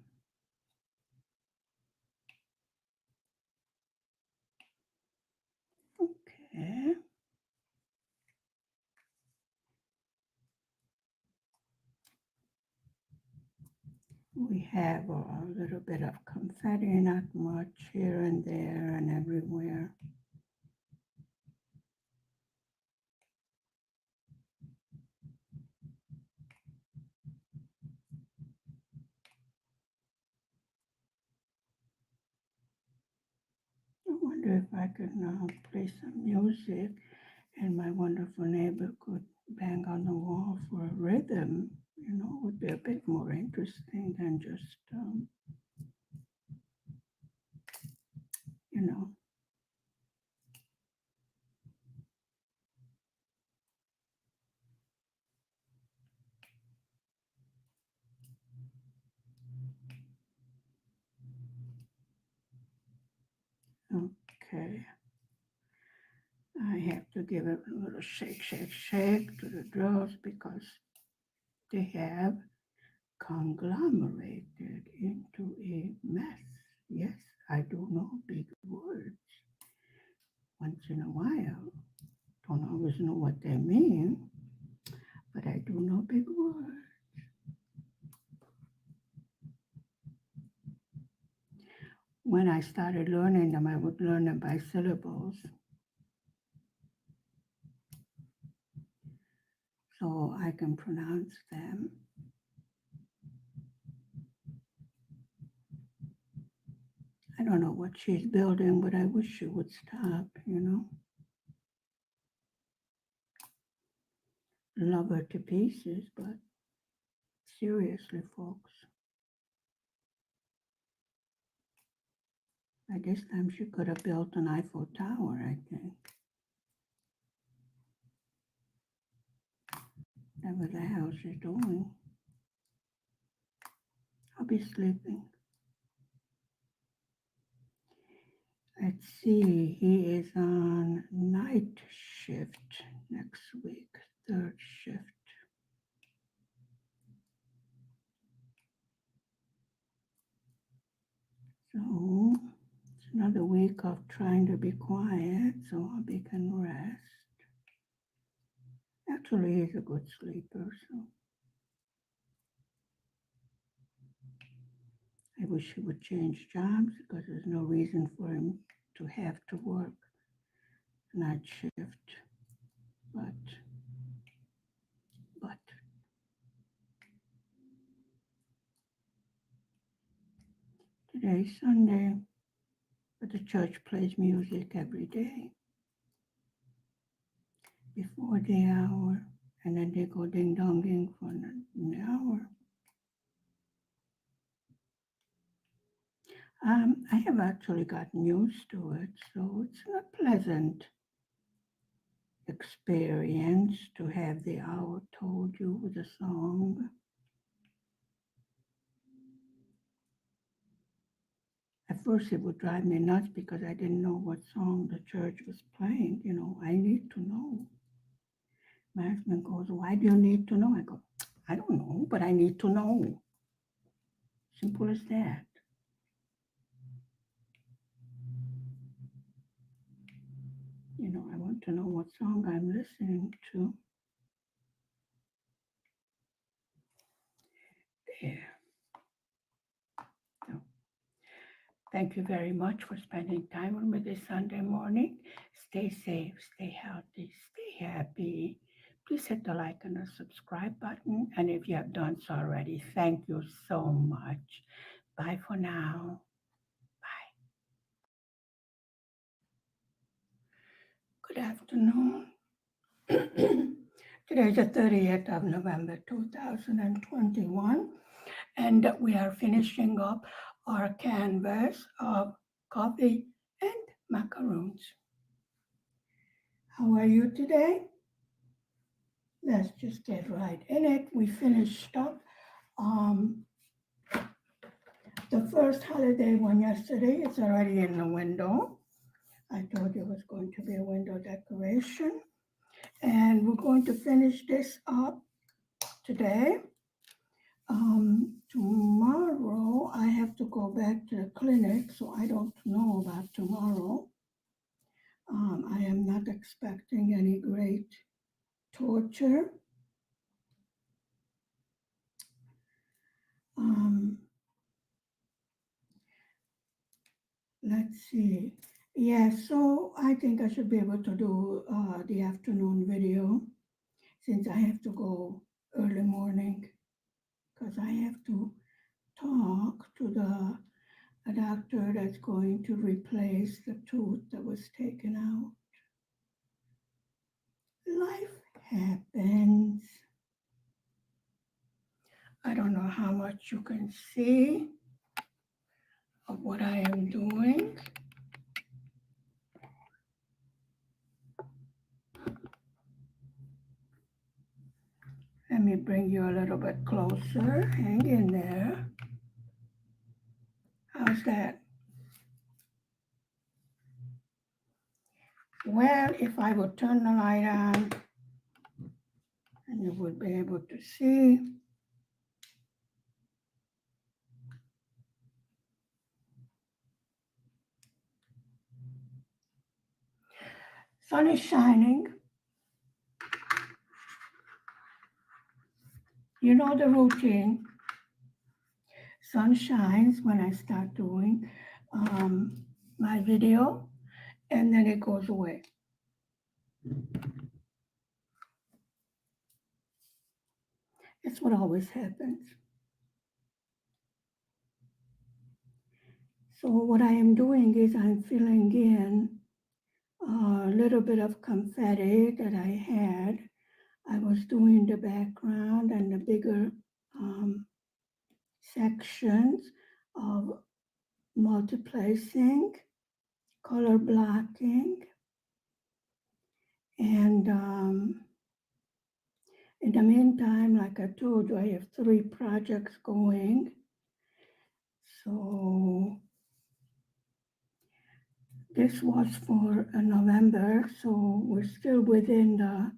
Okay. We have a little bit of confetti, not much here and there and everywhere. I wonder if I could play some music and my wonderful neighbor could bang on the wall for a rhythm. Would be a bit more interesting than just, you know, okay. I have to give it a little shake, shake, shake to the drills because they have conglomerated into a mess. Yes, I do know big words once in a while. Don't always know what they mean, but I do know big words. When I started learning them, I would learn them by syllables. So I can pronounce them. I don't know what she's building, but I wish she would stop. Love her to pieces, but seriously, folks, by this time she could have built an Eiffel Tower, I think. Whatever the hell she's doing. I'll be sleeping. Let's see, he is on night shift next week, third shift. So it's another week of trying to be quiet so Hubby can rest. Actually, he's a good sleeper, so I wish he would change jobs because there's no reason for him to have to work night shift. But today's Sunday, but the church plays music every day before the hour, and then they go ding dong ding for an hour. I have actually gotten used to it, so it's a pleasant experience to have the hour told you with a song. At first, it would drive me nuts because I didn't know what song the church was playing. I need to know. My husband goes, "Why do you need to know?" I go, "I don't know, but I need to know." Simple as that. I want to know what song I'm listening to. There. So, thank you very much for spending time with me this Sunday morning. Stay safe, stay healthy, stay happy. Please hit the like and the subscribe button. And if you have done so already, thank you so much. Bye for now. Bye. Good afternoon. Today is the 30th of November 2021, and we are finishing up our canvas of coffee and macaroons. How are you today? Let's just get right in it. We finished up the first holiday one yesterday. It's already in the window. I told you it was going to be a window decoration. And we're going to finish this up today. Tomorrow I have to go back to the clinic, so I don't know about tomorrow. I am not expecting any great torture. Let's see. Yeah, so I think I should be able to do the afternoon video since I have to go early morning because I have to talk to a doctor that's going to replace the tooth that was taken out. Life happens. I don't know how much you can see of what I am doing. Let me bring you a little bit closer. Hang in there. How's that? Well, if I would turn the light on, and you would be able to see. Sun is shining. You know the routine. Sun shines when I start doing my video, and then it goes away. It's what always happens. So what I am doing is I'm filling in a little bit of confetti that I had. I was doing the background and the bigger sections of multiplacing, color blocking, and in the meantime, like I told you, I have 3 projects going. So this was for November, so we're still within the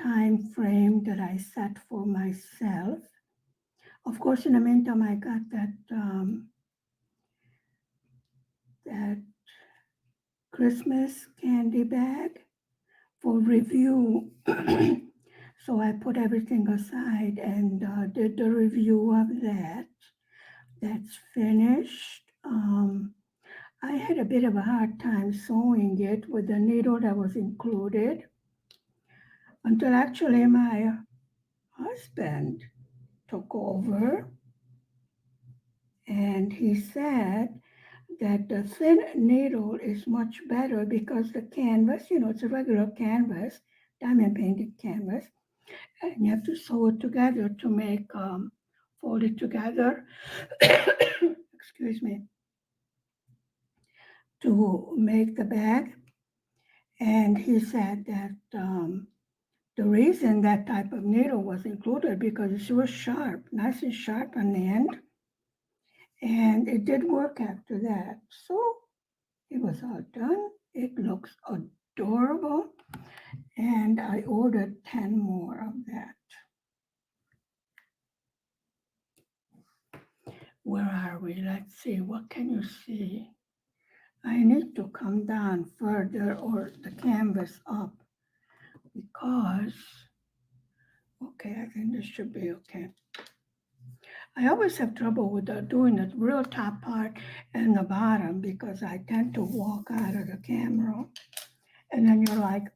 time frame that I set for myself. Of course, in the meantime, I got that Christmas candy bag for review. So I put everything aside and did the review of that. That's finished. I had a bit of a hard time sewing it with the needle that was included until actually my husband took over and he said that the thin needle is much better because the canvas, it's a regular canvas, diamond painted canvas, and you have to sew it together to make, fold it together, excuse me, to make the bag. And he said that the reason that type of needle was included because she was sharp, nice and sharp on the end. And it did work after that. So it was all done. It looks adorable. And I ordered 10 more of that. Where are we? Let's see. What can you see? I need to come down further or the canvas up because, okay, I think this should be okay. I always have trouble with doing the real top part and the bottom because I tend to walk out of the camera. And then you're like,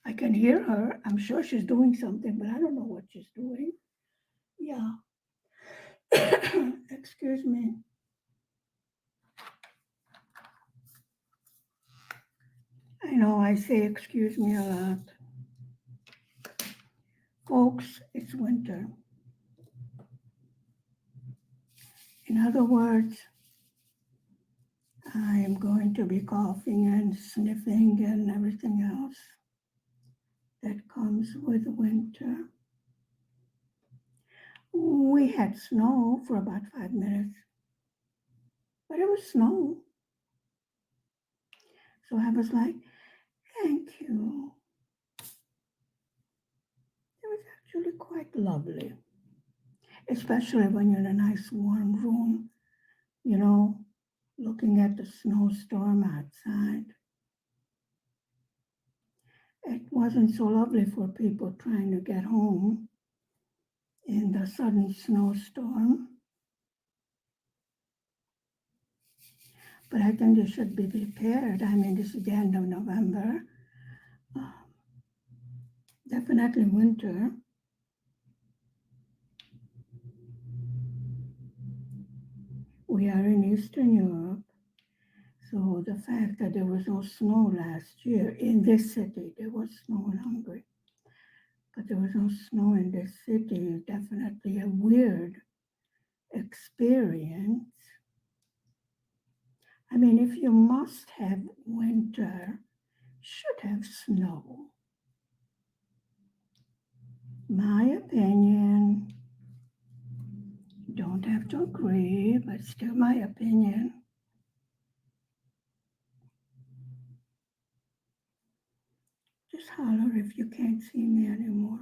I can hear her. I'm sure she's doing something, but I don't know what she's doing. Yeah. Excuse me. I know I say excuse me a lot. Folks, it's winter. In other words, I am going to be coughing and sniffing and everything else that comes with winter. We had snow for about 5 minutes, but it was snow. So I was like, thank you. It was actually quite lovely, especially when you're in a nice warm room, looking at the snowstorm outside. It wasn't so lovely for people trying to get home in the sudden snowstorm. But I think they should be prepared. I mean, this is the end of November. Uh, Definitely winter. We are in Eastern Europe. So the fact that there was no snow last year in this city, there was snow in Hungary, but there was no snow in this city is definitely a weird experience. I mean, if you must have winter, should have snow. My opinion, don't have to agree, but still my opinion. Just holler if you can't see me anymore.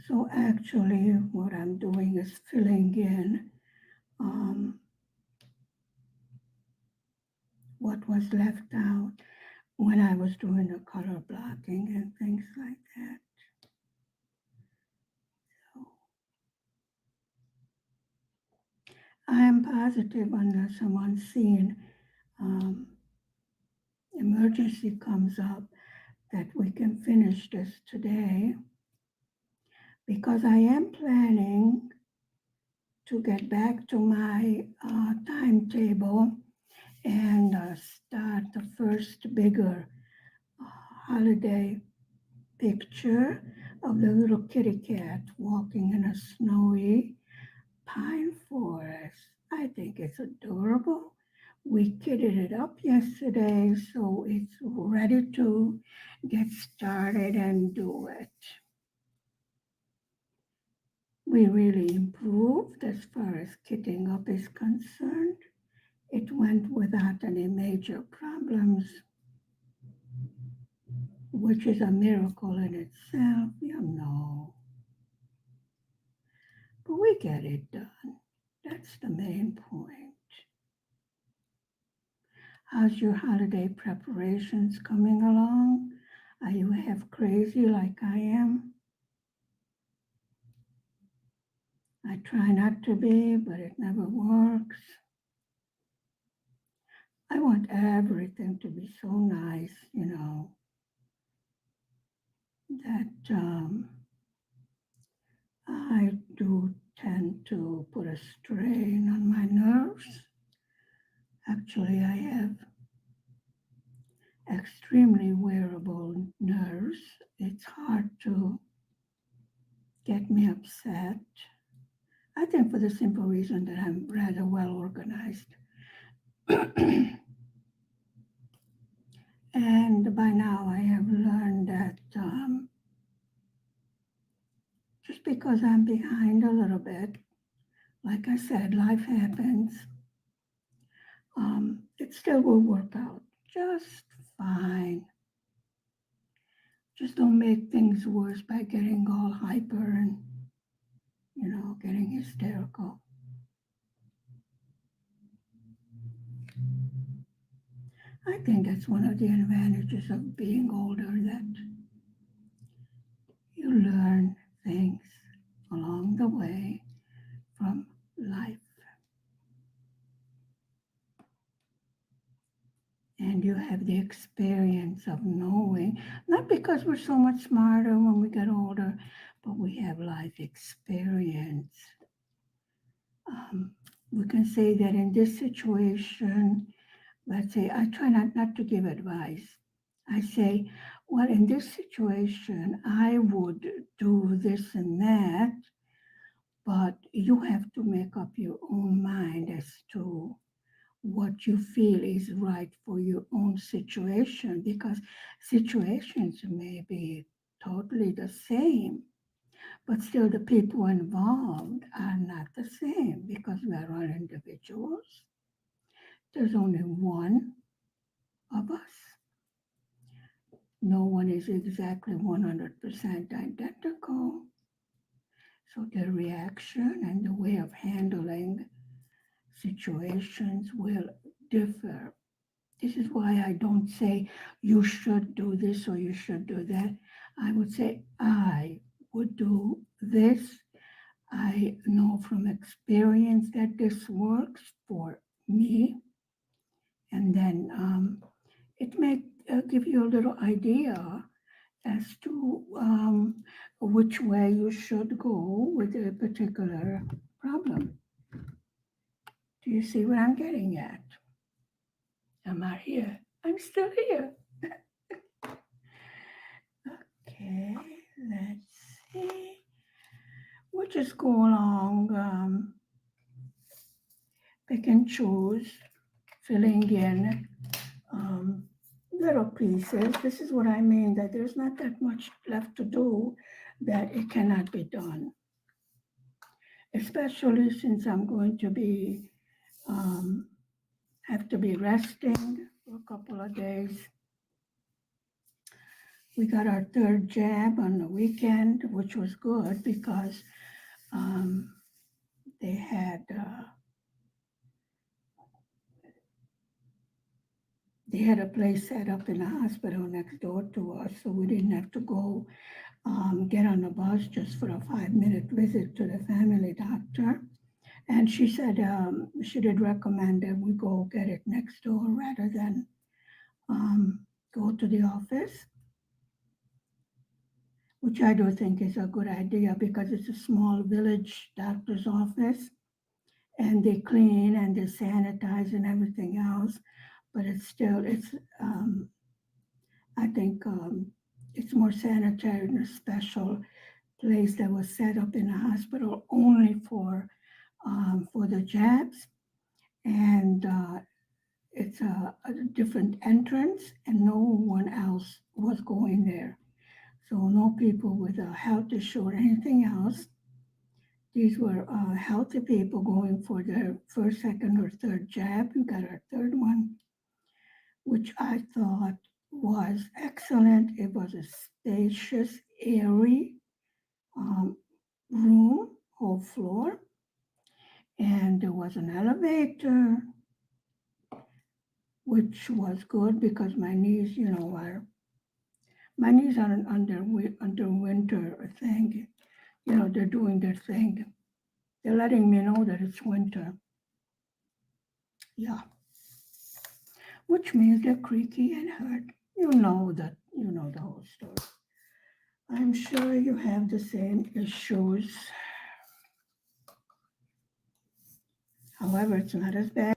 So actually what I'm doing is filling in what was left out when I was doing the color blocking and things like that. So I am positive unless some unseen emergency comes up that we can finish this today because I am planning to get back to my timetable and start the first bigger holiday picture of the little kitty cat walking in a snowy pine forest. I think it's adorable. We kitted it up yesterday, so it's ready to get started and do it. We really improved as far as kitting up is concerned. It went without any major problems, which is a miracle in itself, But we get it done. That's the main point. How's your holiday preparations coming along? Are you half crazy like I am? I try not to be, but it never works. I want everything to be so nice, that I do tend to put a strain on my nerves. Actually, I have extremely wearable nerves. It's hard to get me upset. I think for the simple reason that I'm rather well organized. And by now I have learned that just because I'm behind a little bit, like I said, life happens, it still will work out just fine. Just don't make things worse by getting all hyper and, getting hysterical. I think that's one of the advantages of being older, that you learn things along the way from life. And you have the experience of knowing, not because we're so much smarter when we get older, but we have life experience. We can say that in this situation, let's say, I try not to give advice. I say, well, in this situation, I would do this and that, but you have to make up your own mind as to what you feel is right for your own situation, because situations may be totally the same, but still the people involved are not the same because we are all individuals. There's only one of us. No one is exactly 100% identical. So the reaction and the way of handling situations will differ. This is why I don't say you should do this or you should do that. I would say I would do this. I know from experience that this works for me. And then it may give you a little idea as to which way you should go with a particular problem. Do you see what I'm getting at? Am I here? I'm still here. Okay, let's see. We'll just go along, pick and choose, filling in little pieces. This is what I mean, that there's not that much left to do, that it cannot be done. Especially since I'm going to be, um, have to be resting for a couple of days. We got our third jab on the weekend, which was good because um, they had a place set up in the hospital next door to us, so we didn't have to go get on the bus just for a 5-minute visit to the family doctor. And she said she did recommend that we go get it next door rather than go to the office, which I do think is a good idea because it's a small village doctor's office and they clean and they sanitize and everything else, but I think it's more sanitary than a special place that was set up in a hospital only for the jabs, and it's a different entrance, and no one else was going there. So no people with a health issue or anything else. These were healthy people going for their first, second, or third jab. We got our third one, which I thought was excellent. It was a spacious, airy um, room, whole floor, and there was an elevator. which was good because my knees, my knees are under winter thing. They're doing their thing. They're letting me know that it's winter. Yeah, which means they're creaky and hurt. You know the whole story. I'm sure you have the same issues. However, it's not as bad.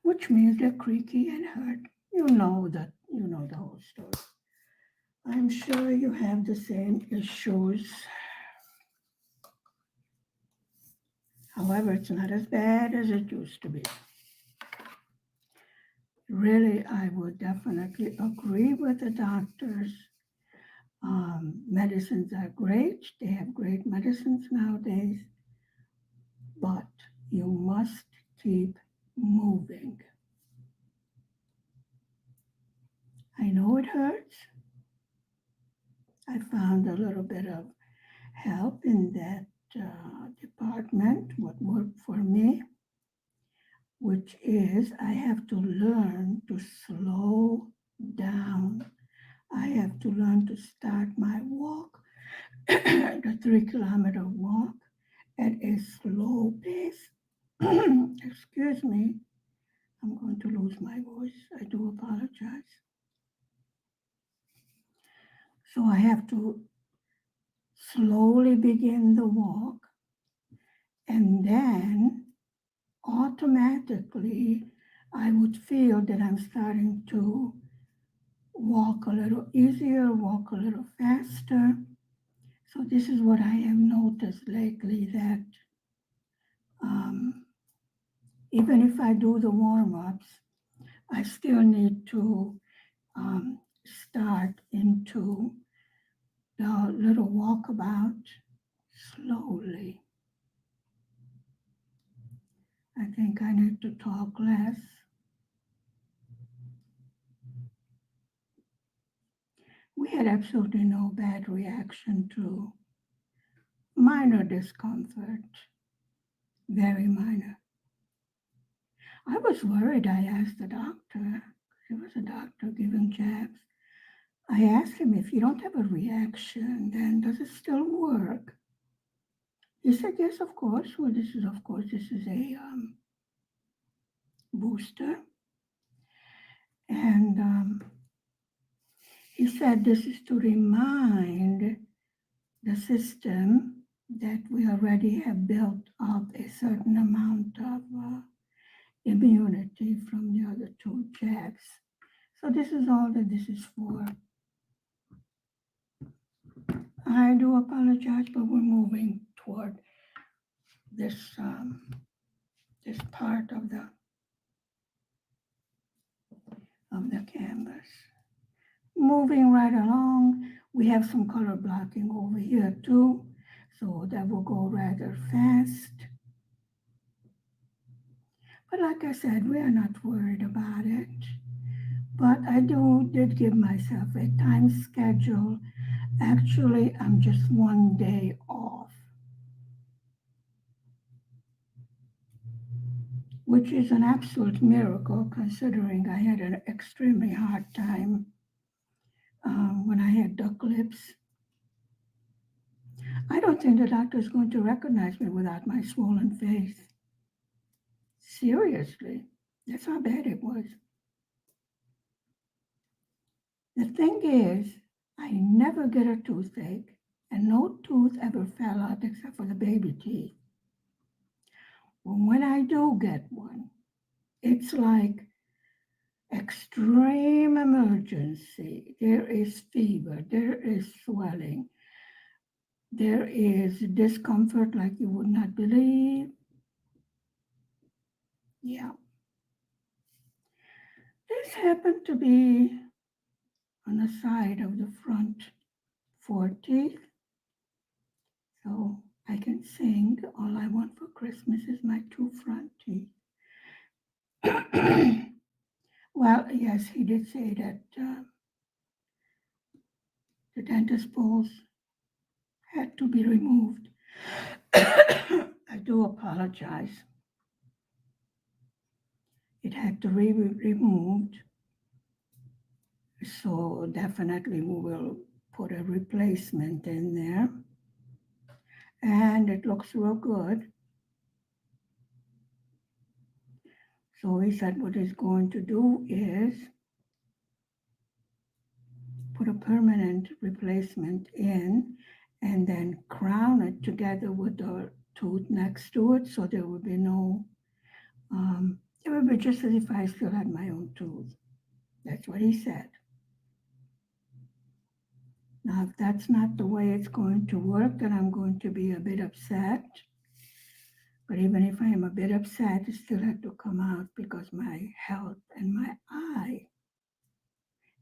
Which means they're creaky and hurt. You know the whole story. I'm sure you have the same issues. However, it's not as bad as it used to be. Really, I would definitely agree with the doctors. Medicines are great. They have great medicines nowadays, but you must keep moving. I know it hurts. I found a little bit of help in that department, what worked for me, which is I have to learn to slow down. I have to learn to start my walk, the 3 kilometer walk, at a slow pace. Excuse me, I'm going to lose my voice. I do apologize. So I have to slowly begin the walk, and then automatically I would feel that I'm starting to walk a little easier, walk a little faster. So this is what I have noticed lately, that um, even if I do the warm-ups, I still need to start into the little walkabout slowly. I think I need to talk less. We had absolutely no bad reaction to minor discomfort, very minor. I was worried. I asked the doctor, he was a doctor giving jabs. I asked him, if you don't have a reaction, then does it still work? He said, yes, of course. Well, this is a booster. And he said this is to remind the system that we already have built up a certain amount of immunity from the other 2 jabs. So this is all that this is for. I do apologize, but we're moving toward this this part of the canvas. Moving right along, we have some color blocking over here too, so that will go rather fast. But like I said, we are not worried about it. But I did give myself a time schedule. Actually, I'm just 1 day off, which is an absolute miracle considering I had an extremely hard time when I had duck lips. I don't think the doctor is going to recognize me without my swollen face. Seriously, that's how bad it was. The thing is, I never get a toothache, and no tooth ever fell out except for the baby teeth. Well, when I do get one, it's like extreme emergency. There is fever, there is swelling, there is discomfort like you would not believe. Yeah. This happened to be on the side of the front 4 teeth. So I can sing. All I want for Christmas is my two front teeth. Well, yes, he did say that the dentist poles had to be removed. I do apologize. It had to be removed. So definitely we will put a replacement in there. And it looks real good. So he said what he's going to do is put a permanent replacement in and then crown it together with the tooth next to it, so there will be no, it would be just as if I still had my own tooth. That's what he said. Now, if that's not the way it's going to work, then I'm going to be a bit upset. But even if I am a bit upset, it still had to come out because my health and my eye,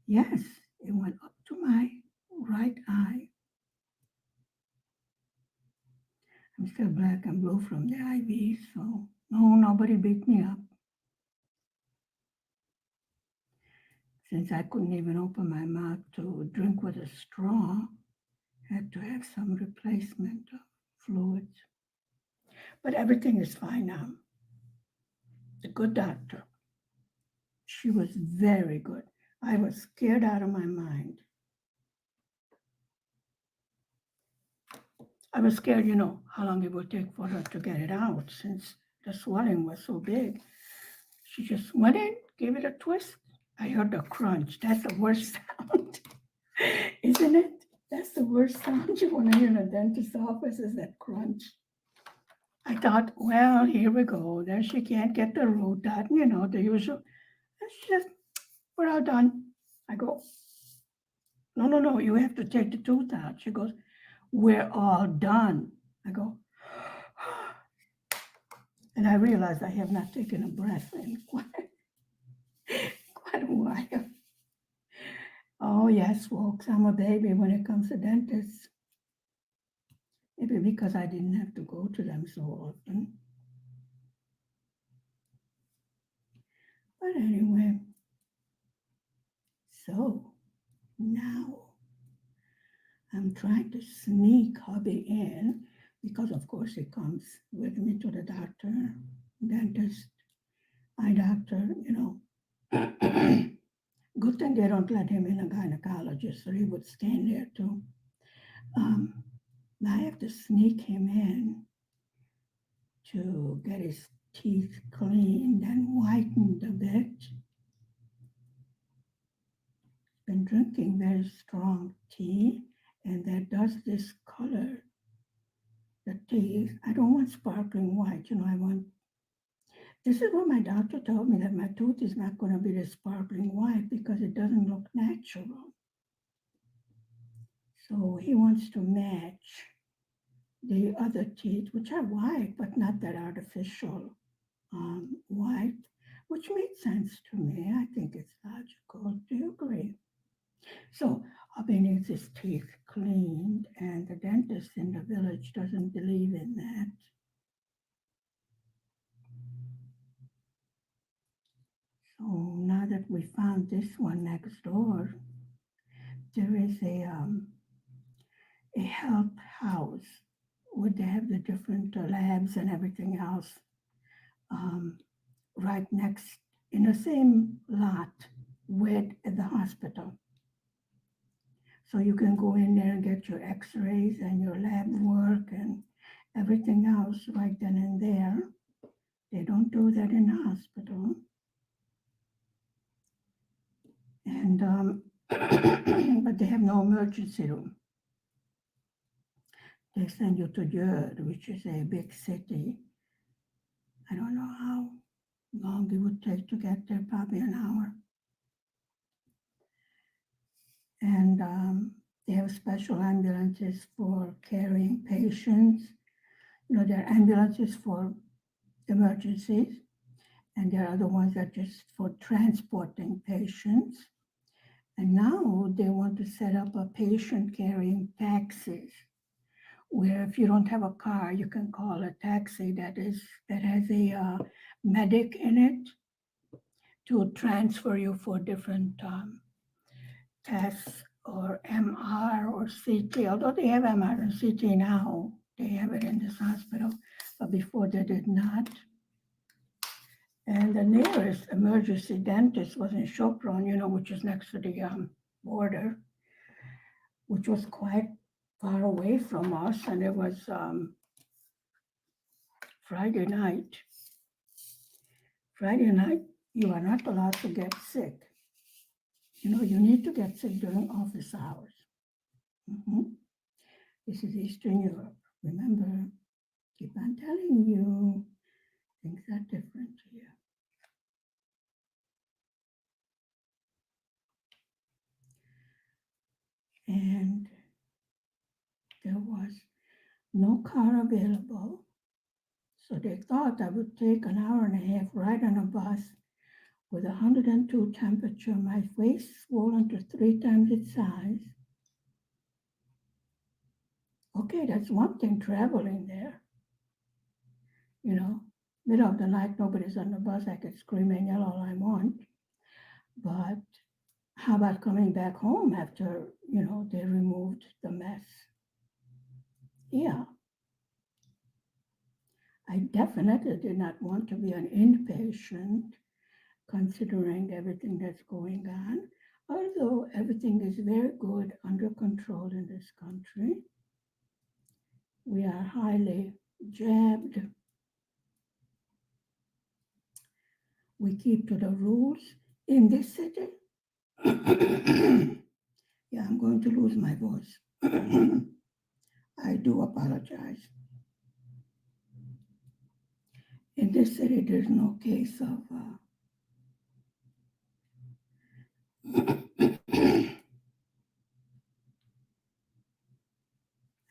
yes, it went up to my right eye. I'm still black and blue from the IV, so no, nobody beat me up. Since I couldn't even open my mouth to drink with a straw, I had to have some replacement of fluids. But everything is fine now. The good doctor, she was very good. I was scared out of my mind. I was scared, how long it would take for her to get it out since the swelling was so big. She just went in, gave it a twist. I heard the crunch. That's the worst sound, isn't it? That's the worst sound you want to hear in a dentist's office is that crunch. I thought, well, here we go. Then she can't get the root out, the usual. And she just, we're all done. I go, no, you have to take the tooth out. She goes, we're all done. I go, and I realized I have not taken a breath in quite a while. Oh, yes, folks, I'm a baby when it comes to dentists. Maybe because I didn't have to go to them so often. But anyway, so now I'm trying to sneak hubby in because, of course, he comes with me to the doctor, dentist, eye doctor, Good thing they don't let him in a gynecologist, or he would stand there too. Um, I have to sneak him in to get his teeth cleaned and whitened a bit. Been drinking very strong tea, and that does discolor the teeth. I don't want sparkling white, I want. This is what my doctor told me, that my tooth is not going to be the sparkling white because it doesn't look natural. So he wants to match the other teeth, which are white, but not that artificial white, which makes sense to me. I think it's logical. Do you agree? So hubby needs his teeth cleaned, and the dentist in the village doesn't believe in that. So now that we found this one next door, there is a health house where they have the different labs and everything else right next in the same lot with the hospital. So you can go in there and get your x-rays and your lab work and everything else right then and there. They don't do that in the hospital. And but they have no emergency room. They send you to Jerd, which is a big city. I don't know how long it would take to get there, probably an hour. And they have special ambulances for carrying patients. There are ambulances for emergencies, and there are other ones that are just for transporting patients. And now they want to set up a patient carrying taxis, where if you don't have a car, you can call a taxi that has a medic in it to transfer you for different tests or MR or CT. Although they have MR and CT now, they have it in this hospital, but before they did not. And the nearest emergency dentist was in Chopron, which is next to the border, which was quite far away from us. And it was Friday night. Friday night, you are not allowed to get sick. You need to get sick during office hours. Mhm. This is Eastern Europe. Remember, keep on telling you, things are different here. And there was no car available. So they thought I would take an hour and a half ride on a bus with 102 temperature, my face swollen to 3 times its size. Okay, that's one thing traveling there. Middle of the night, nobody's on the bus. I could scream and yell all I want. But how about coming back home after, they removed the mess? Yeah, I definitely did not want to be an inpatient considering everything that's going on. Although everything is very good under control in this country, we are highly jabbed. We keep to the rules in this city. Yeah, I'm going to lose my voice. I do apologize. In this city, there's no case of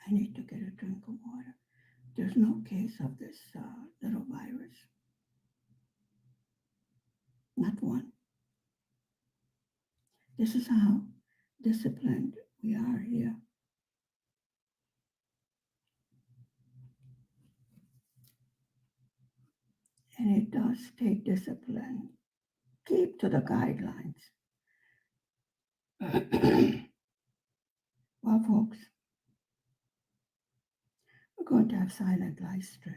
I need to get a drink of water. There's no case of this little virus. Not one. This is how disciplined we are here. And it does take discipline. Keep to the guidelines. Well, folks, we're going to have silent live stream.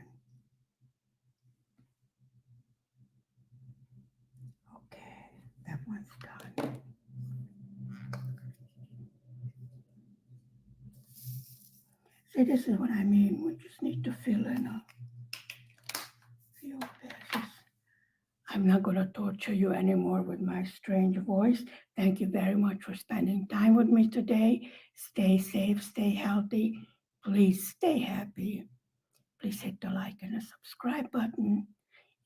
Okay, that one's done. See, this is what I mean. We just need to fill in a few pages. I'm not going to torture you anymore with my strange voice. Thank you very much for spending time with me today. Stay safe, stay healthy. Please stay happy. Please hit the like and the subscribe button.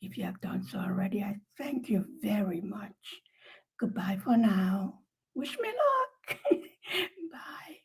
If you have done so already, I thank you very much. Goodbye for now. Wish me luck. Bye.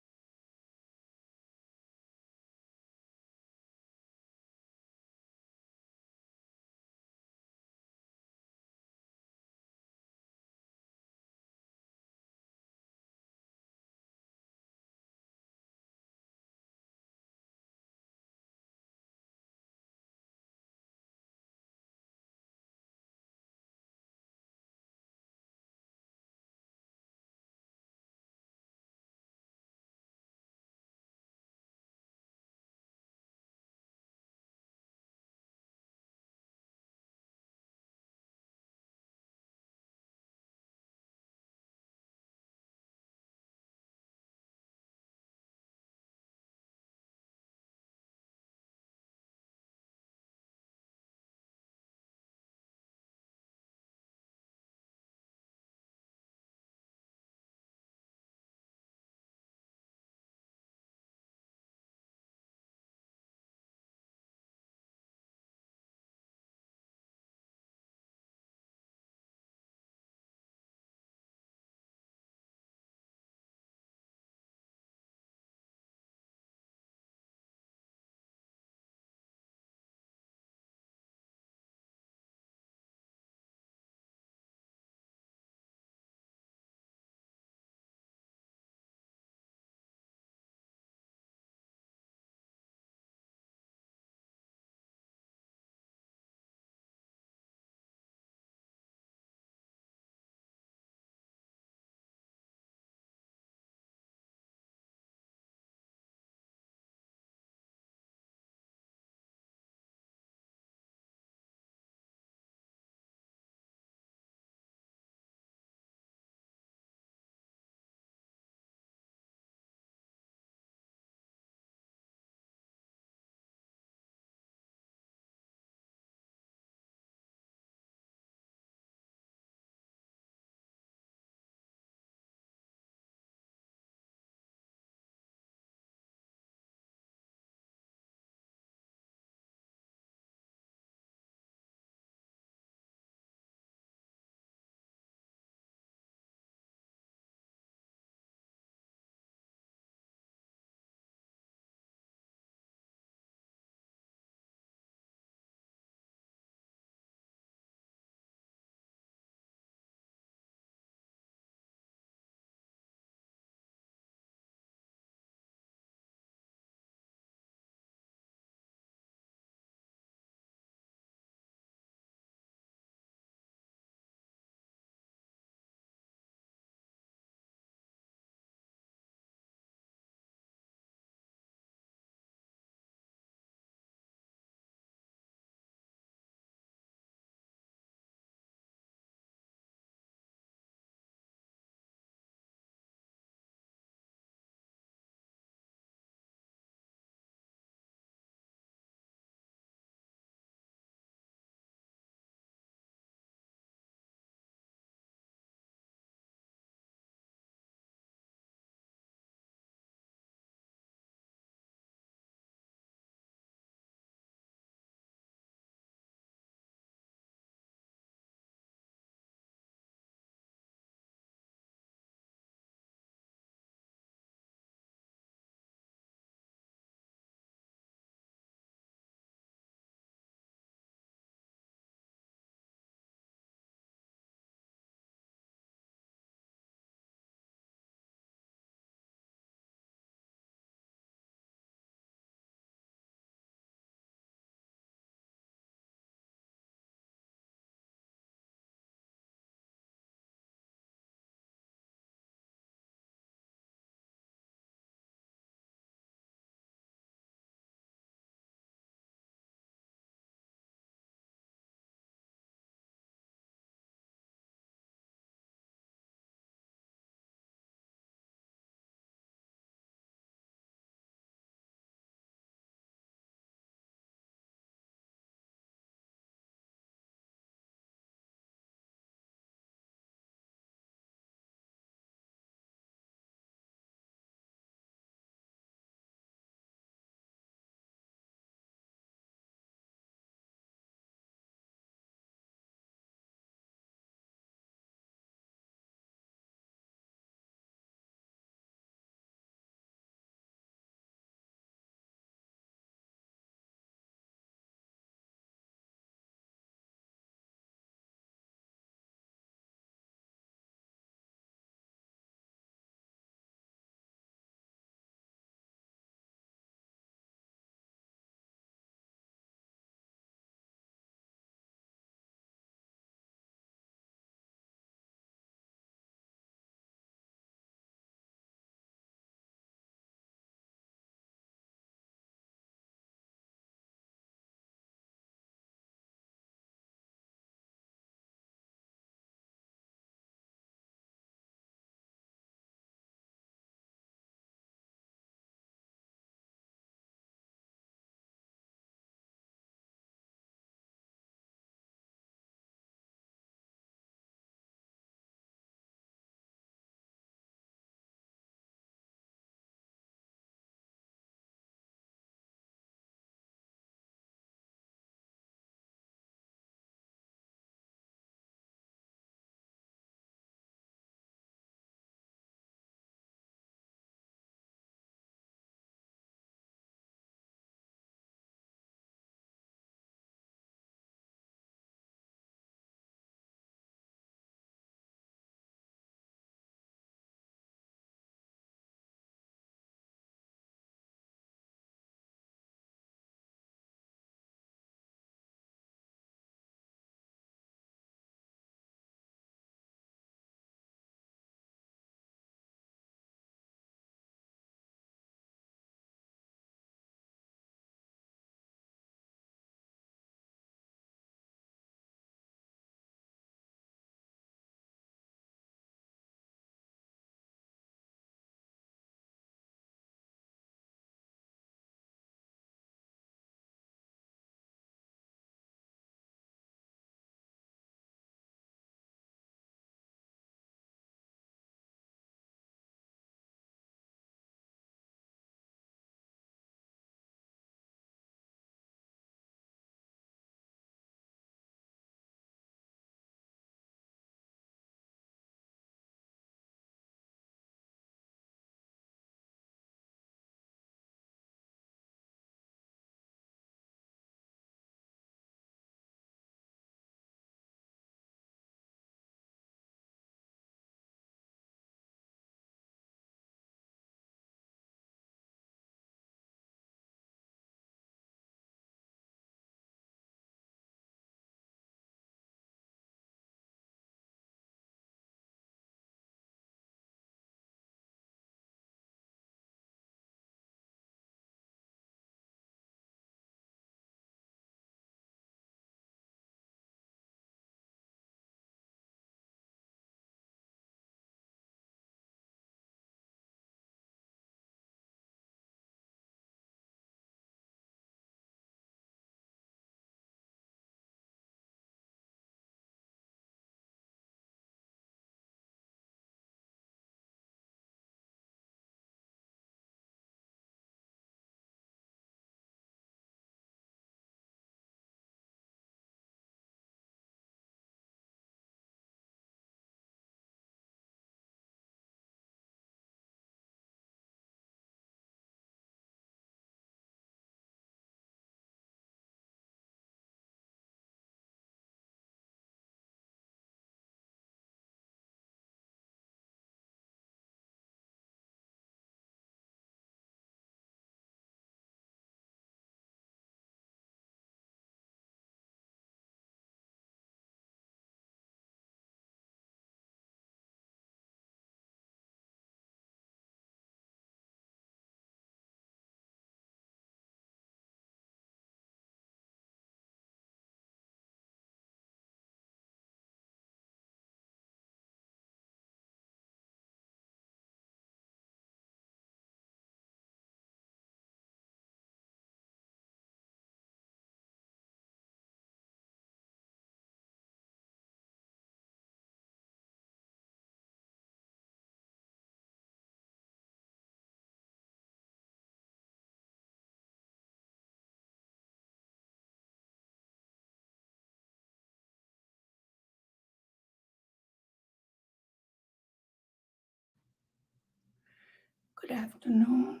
Good afternoon.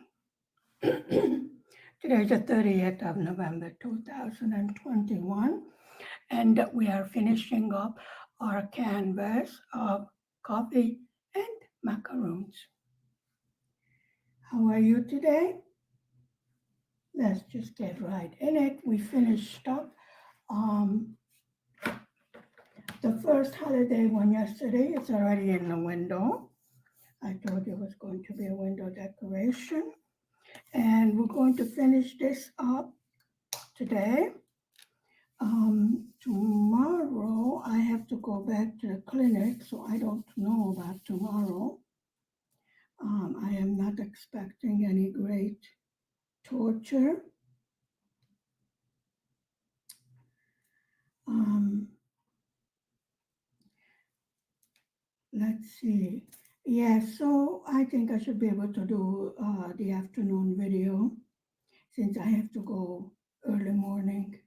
Today is the 30th of November 2021, and we are finishing up our canvas of coffee and macaroons. How are you today? Let's just get right in it. We finished up the first holiday one yesterday. It's already in the window. I told you it was going to be a window decoration. And we're going to finish this up today. Tomorrow I have to go back to the clinic, so I don't know about tomorrow. I am not expecting any great torture. Let's see. Yeah, so I think I should be able to do the afternoon video since I have to go early morning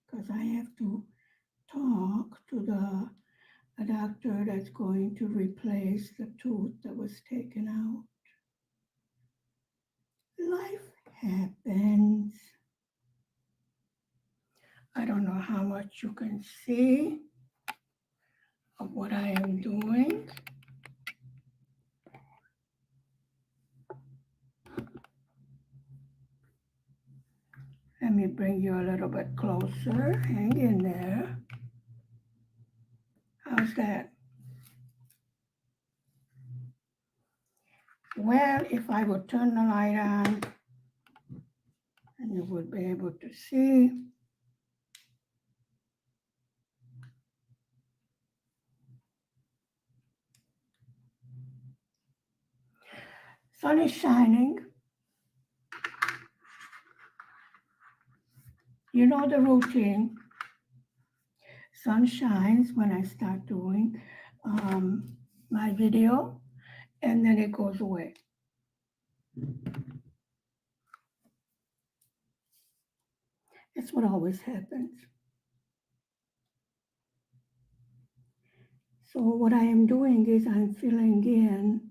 because I have to talk to a doctor that's going to replace the tooth that was taken out. Life happens. I don't know how much you can see of what I am doing. Let me bring you a little bit closer. Hang in there. How's that? Well, if I would turn the light on, and you would be able to see. Sun is shining. You know the routine. Sun shines when I start doing my video, and then it goes away. That's what always happens. So what I am doing is I'm filling in